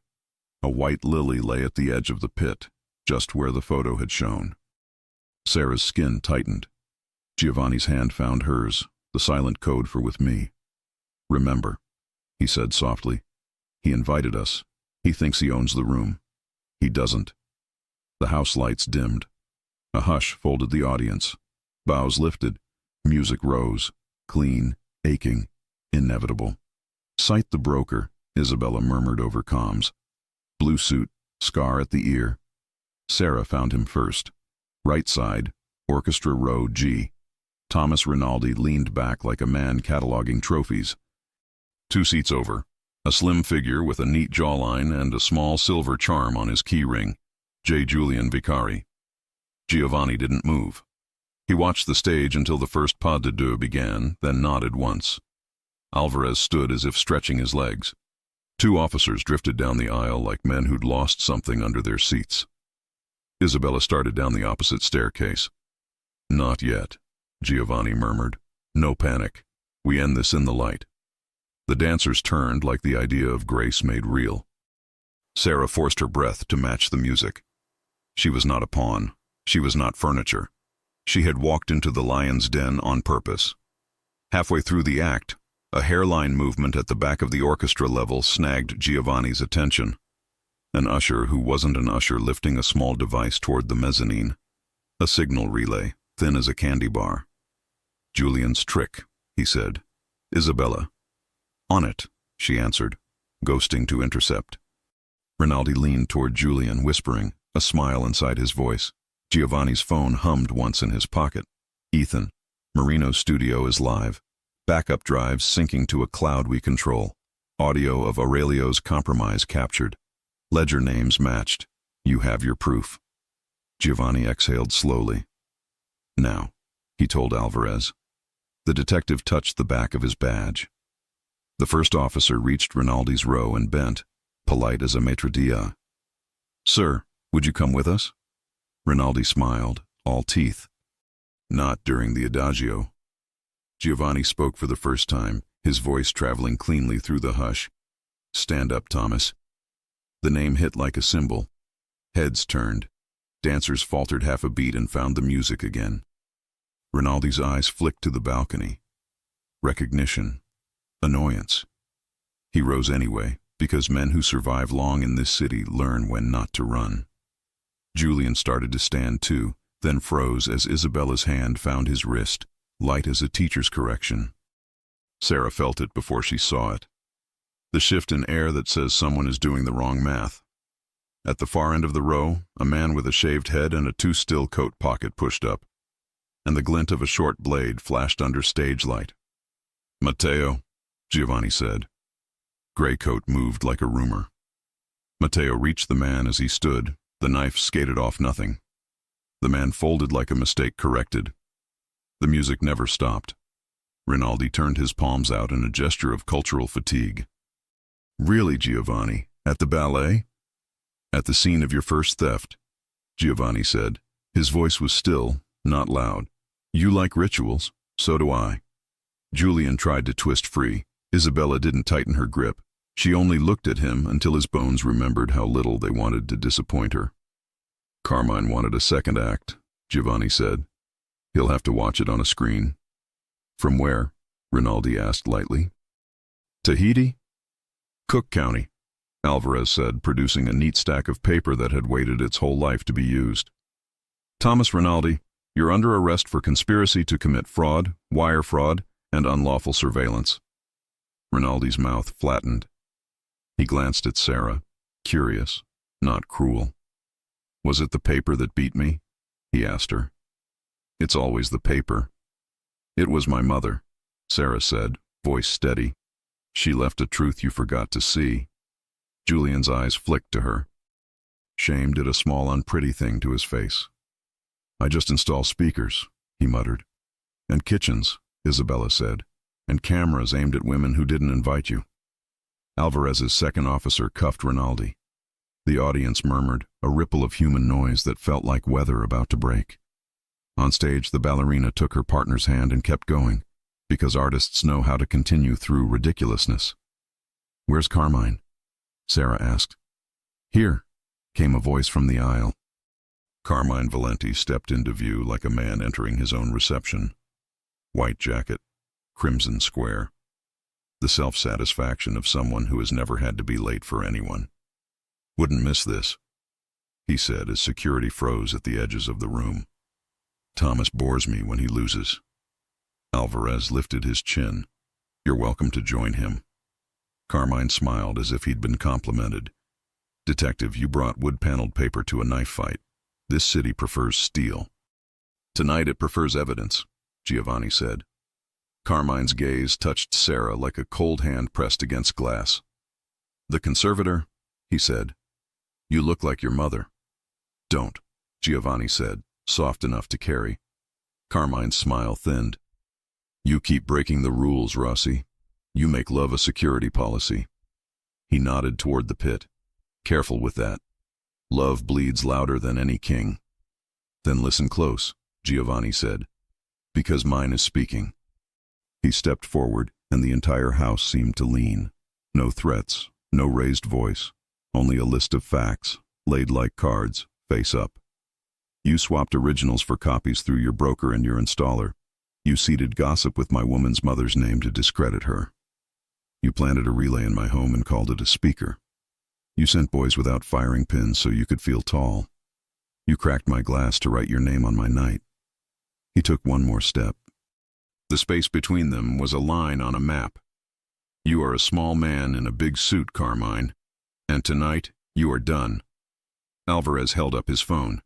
A white lily lay at the edge of the pit, just where the photo had shown. Sarah's skin tightened. Giovanni's hand found hers, the silent code for "with me." "Remember," he said softly. "He invited us. He thinks he owns the room. He doesn't." The house lights dimmed. A hush folded the audience. Bows lifted. Music rose. Clean, aching, inevitable. "Cite the broker," Isabella murmured over comms. "Blue suit, scar at the ear." Sarah found him first. Right side, orchestra row G. Thomas Rinaldi leaned back like a man cataloging trophies. 2 seats over, a slim figure with a neat jawline and a small silver charm on his key ring, J. Julian Vicari. Giovanni didn't move. He watched the stage until the first pas de deux began, then nodded once. Alvarez stood as if stretching his legs. 2 officers drifted down the aisle like men who'd lost something under their seats. Isabella started down the opposite staircase. "Not yet," Giovanni murmured. "No panic. We end this in the light." The dancers turned like the idea of grace made real. Sarah forced her breath to match the music. She was not a pawn. She was not furniture. She had walked into the lion's den on purpose. Halfway through the act, a hairline movement at the back of the orchestra level snagged Giovanni's attention. An usher who wasn't an usher lifting a small device toward the mezzanine. A signal relay, thin as a candy bar. "Julian's trick," he said. "Isabella." "On it," she answered, ghosting to intercept. Rinaldi leaned toward Julian, whispering, a smile inside his voice. Giovanni's phone hummed once in his pocket. "Ethan, Marino's studio is live. Backup drives syncing to a cloud we control. Audio of Aurelio's compromise captured. Ledger names matched. You have your proof." Giovanni exhaled slowly. "Now," he told Alvarez. The detective touched the back of his badge. The first officer reached Rinaldi's row and bent, polite as a maitre d'. "Sir, would you come with us?" Rinaldi smiled, all teeth. "Not during the adagio." Giovanni spoke for the first time, his voice traveling cleanly through the hush. "Stand up, Thomas." The name hit like a cymbal. Heads turned. Dancers faltered half a beat and found the music again. Rinaldi's eyes flicked to the balcony. Recognition. Annoyance. He rose anyway, because men who survive long in this city learn when not to run. Julian started to stand too, then froze as Isabella's hand found his wrist, light as a teacher's correction. Sarah felt it before she saw it. The shift in air that says someone is doing the wrong math. At the far end of the row, a man with a shaved head and a too-still coat pocket pushed up, and the glint of a short blade flashed under stage light. "Matteo," Giovanni said. Gray coat moved like a rumor. Matteo reached the man as he stood. The knife skated off nothing. The man folded like a mistake corrected. The music never stopped. Rinaldi turned his palms out in a gesture of cultural fatigue. "Really, Giovanni? At the ballet?" "At the scene of your first theft," Giovanni said. His voice was still, not loud. "You like rituals, so do I." Julian tried to twist free. Isabella didn't tighten her grip. She only looked at him until his bones remembered how little they wanted to disappoint her. "Carmine wanted a second act," Giovanni said. "He'll have to watch it on a screen." "From where?" Rinaldi asked lightly. "Tahiti?" "Cook County," Alvarez said, producing a neat stack of paper that had waited its whole life to be used. "Thomas Rinaldi, you're under arrest for conspiracy to commit fraud, wire fraud, and unlawful surveillance." Rinaldi's mouth flattened. He glanced at Sarah, curious, not cruel. "Was it the paper that beat me?" he asked her. "It's always the paper." "It was my mother," Sarah said, voice steady. "She left a truth you forgot to see." Julian's eyes flicked to her. Shame did a small unpretty thing to his face. "I just install speakers," he muttered. "And kitchens. Isabella said, and cameras aimed at women who didn't invite you. Alvarez's second officer cuffed Rinaldi. The audience murmured, a ripple of human noise that felt like weather about to break. On stage, the ballerina took her partner's hand and kept going, because artists know how to continue through ridiculousness. "Where's Carmine?" Sarah asked. "Here," came a voice from the aisle. Carmine Valenti stepped into view like a man entering his own reception. White jacket, crimson square. The self-satisfaction of someone who has never had to be late for anyone. "Wouldn't miss this," he said as security froze at the edges of the room. "Thomas bores me when he loses." Alvarez lifted his chin. "You're welcome to join him." Carmine smiled as if he'd been complimented. "Detective, you brought wood-paneled paper to a knife fight. This city prefers steel." "Tonight it prefers evidence," Giovanni said. Carmine's gaze touched Sarah like a cold hand pressed against glass. "The conservator," he said. "You look like your mother." "Don't," Giovanni said, soft enough to carry. Carmine's smile thinned. "You keep breaking the rules, Rossi. You make love a security policy." He nodded toward the pit. "Careful with that. Love bleeds louder than any king." "Then listen close," Giovanni said, "because mine is speaking." He stepped forward, and the entire house seemed to lean. No threats, no raised voice, only a list of facts, laid like cards, face up. "You swapped originals for copies through your broker and your installer. You seeded gossip with my woman's mother's name to discredit her. You planted a relay in my home and called it a speaker. You sent boys without firing pins so you could feel tall. You cracked my glass to write your name on my night." He took one more step. The space between them was a line on a map. "You are a small man in a big suit, Carmine, and tonight you are done." Alvarez held up his phone.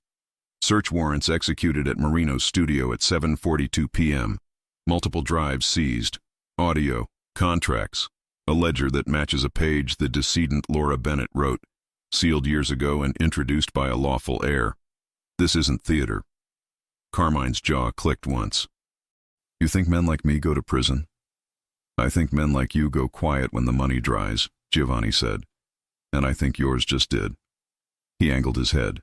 "Search warrants executed at Marino's studio at 7:42 p.m. Multiple drives seized. Audio, contracts, a ledger that matches a page the decedent Laura Bennett wrote, sealed years ago and introduced by a lawful heir. This isn't theater." Carmine's jaw clicked once. "You think men like me go to prison?" "I think men like you go quiet when the money dries," Giovanni said. "And I think yours just did." He angled his head.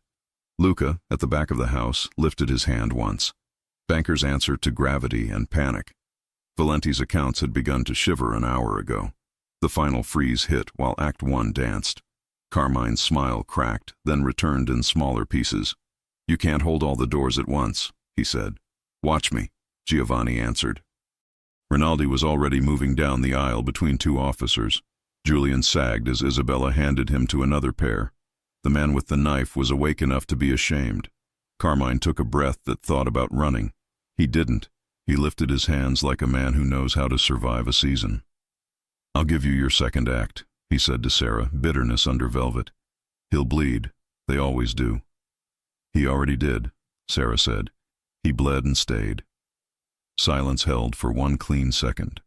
Luca, at the back of the house, lifted his hand once. Bankers answered to gravity and panic. Valenti's accounts had begun to shiver an hour ago. The final freeze hit while Act 1 danced. Carmine's smile cracked, then returned in smaller pieces. "You can't hold all the doors at once," he said. "Watch me," Giovanni answered. Rinaldi was already moving down the aisle between two officers. Julian sagged as Isabella handed him to another pair. The man with the knife was awake enough to be ashamed. Carmine took a breath that thought about running. He didn't. He lifted his hands like a man who knows how to survive a season. "I'll give you your second act," he said to Sarah, bitterness under velvet. "He'll bleed. They always do." "He already did," Sarah said. "He bled and stayed." Silence held for one clean second.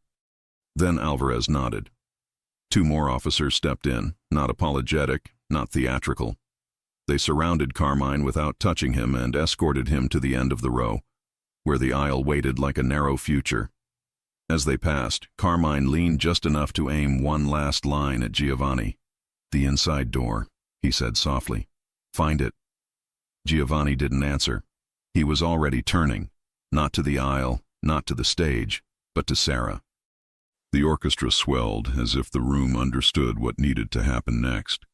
Then Alvarez nodded. Two more officers stepped in, not apologetic, not theatrical. They surrounded Carmine without touching him and escorted him to the end of the row, where the aisle waited like a narrow future. As they passed, Carmine leaned just enough to aim one last line at Giovanni. "The inside door," he said softly. "Find it." Giovanni didn't answer. He was already turning, not to the aisle, not to the stage, but to Sarah. The orchestra swelled as if the room understood what needed to happen next.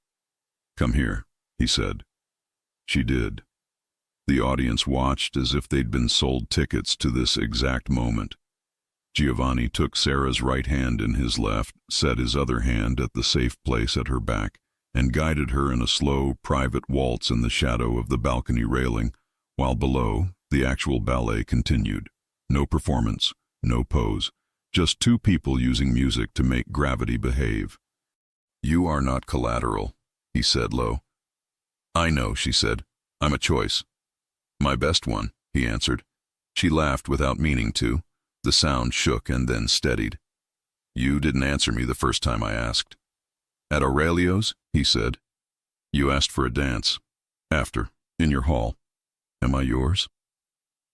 "Come here," he said. She did. The audience watched as if they'd been sold tickets to this exact moment. Giovanni took Sarah's right hand in his left, set his other hand at the safe place at her back, and guided her in a slow, private waltz in the shadow of the balcony railing, while below, the actual ballet continued. No performance, no pose, just two people using music to make gravity behave. "You are not collateral," he said low. "I know," she said. "I'm a choice." "My best one," he answered. She laughed without meaning to. The sound shook and then steadied. "You didn't answer me the first time I asked." "At Aurelio's?" he said. "You asked for a dance. After, in your hall. Am I yours?"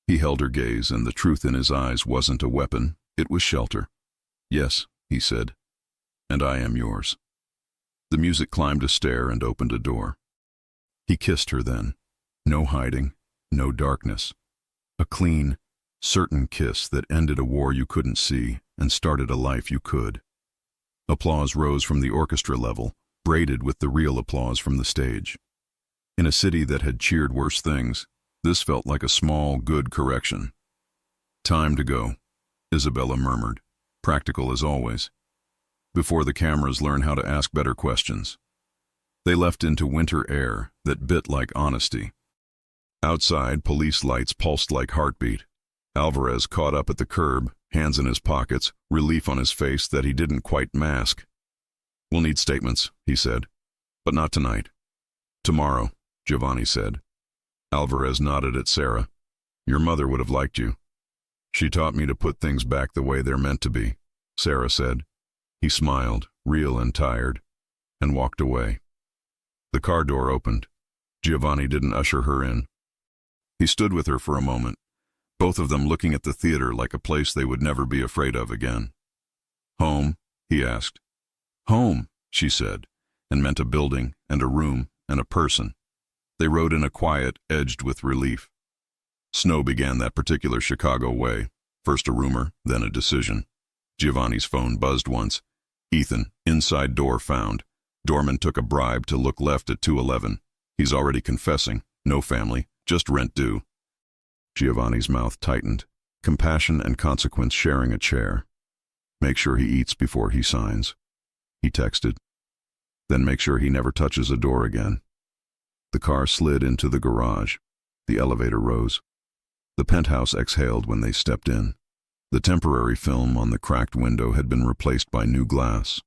He held her gaze, and the truth in his eyes wasn't a weapon. It was shelter. Yes, he said, and I am yours. The music climbed a stair and opened a door. He kissed her then. No hiding, no darkness. A clean, certain kiss that ended a war you couldn't see and started a life you could. Applause rose from the orchestra level, braided with the real applause from the stage. In a city that had cheered worse things, this felt like a small, good correction. Time to go, Isabella murmured, practical as always. Before the cameras learn how to ask better questions. They left into winter air that bit like honesty. Outside, police lights pulsed like heartbeat. Alvarez caught up at the curb, hands in his pockets, relief on his face that he didn't quite mask. We'll need statements, he said. But not tonight. Tomorrow, Giovanni said. Alvarez nodded at Sarah. Your mother would have liked you. She taught me to put things back the way they're meant to be, Sarah said. He smiled, real and tired, and walked away. The car door opened. Giovanni didn't usher her in. He stood with her for a moment, both of them looking at the theater like a place they would never be afraid of again. Home? He asked. Home, she said, and meant a building and a room and a person. They rode in a quiet, edged with relief. Snow began that particular Chicago way, first a rumor, then a decision. Giovanni's phone buzzed once. Ethan, inside door found. Doorman took a bribe to look left at 211. He's already confessing. No family, just rent due. Giovanni's mouth tightened. Compassion and consequence sharing a chair. Make sure he eats before he signs. He texted. Then make sure he never touches a door again. The car slid into the garage. The elevator rose. The penthouse exhaled when they stepped in. The temporary film on the cracked window had been replaced by new glass.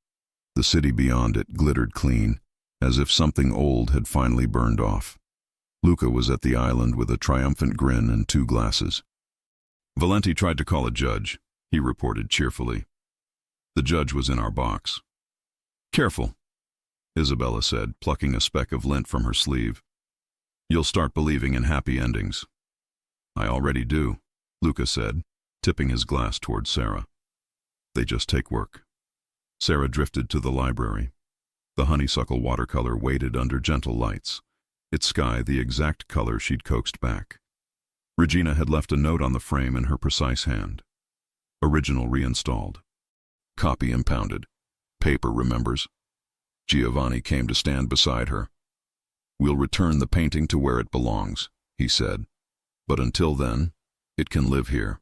The city beyond it glittered clean, as if something old had finally burned off. Luca was at the island with a triumphant grin and 2 glasses. Valenti tried to call a judge, he reported cheerfully. The judge was in our box. Careful, Isabella said, plucking a speck of lint from her sleeve. You'll start believing in happy endings. I already do, Luca said, tipping his glass toward Sarah. They just take work. Sarah drifted to the library. The honeysuckle watercolor waited under gentle lights, its sky the exact color she'd coaxed back. Regina had left a note on the frame in her precise hand. Original reinstalled. Copy impounded. Paper remembers. Giovanni came to stand beside her. We'll return the painting to where it belongs, he said. But until then, it can live here.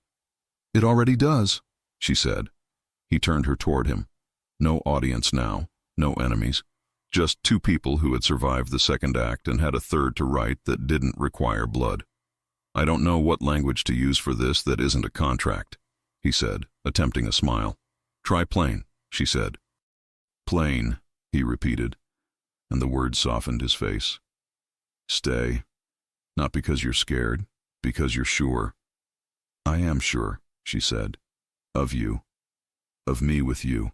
It already does, she said. He turned her toward him. No audience now, no enemies. Just 2 people who had survived the second act and had a third to write that didn't require blood. I don't know what language to use for this that isn't a contract, he said, attempting a smile. Try plain, she said. Plain, he repeated, and the words softened his face. Stay. Not because you're scared, because you're sure. I am sure, she said. Of you. Of me with you.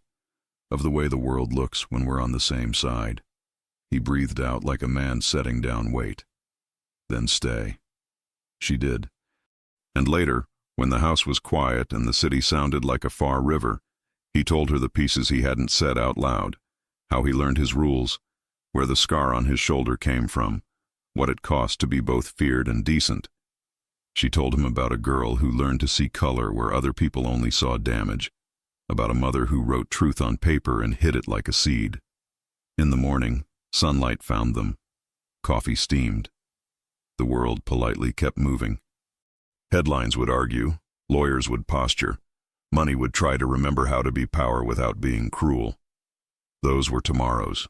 Of the way the world looks when we're on the same side. He breathed out like a man setting down weight. Then stay. She did. And later, when the house was quiet and the city sounded like a far river, he told her the pieces he hadn't said out loud, how he learned his rules, where the scar on his shoulder came from, what it cost to be both feared and decent. She told him about a girl who learned to see color where other people only saw damage, about a mother who wrote truth on paper and hid it like a seed. In the morning, sunlight found them. Coffee steamed. The world politely kept moving. Headlines would argue, lawyers would posture, money would try to remember how to be power without being cruel. Those were tomorrows.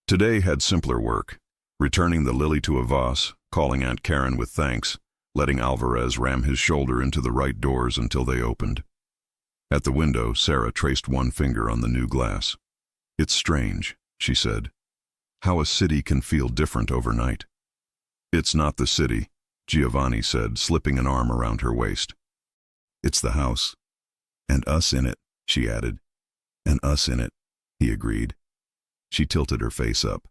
Today had simpler work, returning the lily to a vase, calling Aunt Karen with thanks, letting Alvarez ram his shoulder into the right doors until they opened. At the window, Sarah traced one finger on the new glass. It's strange, she said, how a city can feel different overnight. It's not the city, Giovanni said, slipping an arm around her waist. It's the house. And us in it, she added. And us in it, he agreed. She tilted her face up.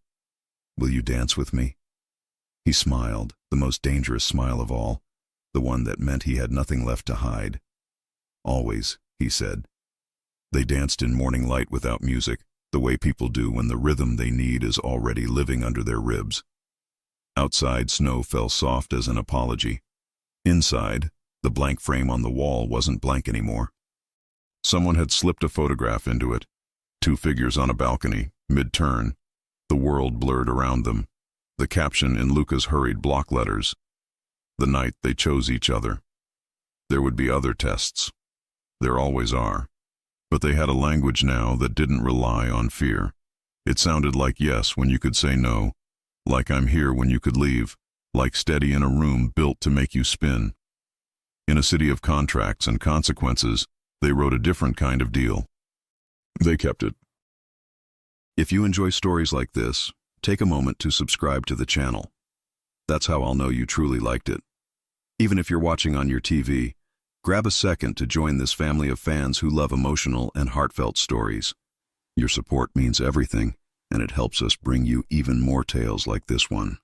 Will you dance with me? He smiled, the most dangerous smile of all, the one that meant he had nothing left to hide. Always, he said. They danced in morning light without music, the way people do when the rhythm they need is already living under their ribs. Outside, snow fell soft as an apology. Inside, the blank frame on the wall wasn't blank anymore. Someone had slipped a photograph into it. Two figures on a balcony, mid-turn. The world blurred around them. The caption in Luca's hurried block letters. The night they chose each other. There would be other tests. There always are. But they had a language now that didn't rely on fear. It sounded like yes when you could say no, like I'm here when you could leave, like steady in a room built to make you spin. In a city of contracts and consequences, they wrote a different kind of deal. They kept it. If you enjoy stories like this, take a moment to subscribe to the channel. That's how I'll know you truly liked it. Even if you're watching on your TV, grab a second to join this family of fans who love emotional and heartfelt stories. Your support means everything, and it helps us bring you even more tales like this one.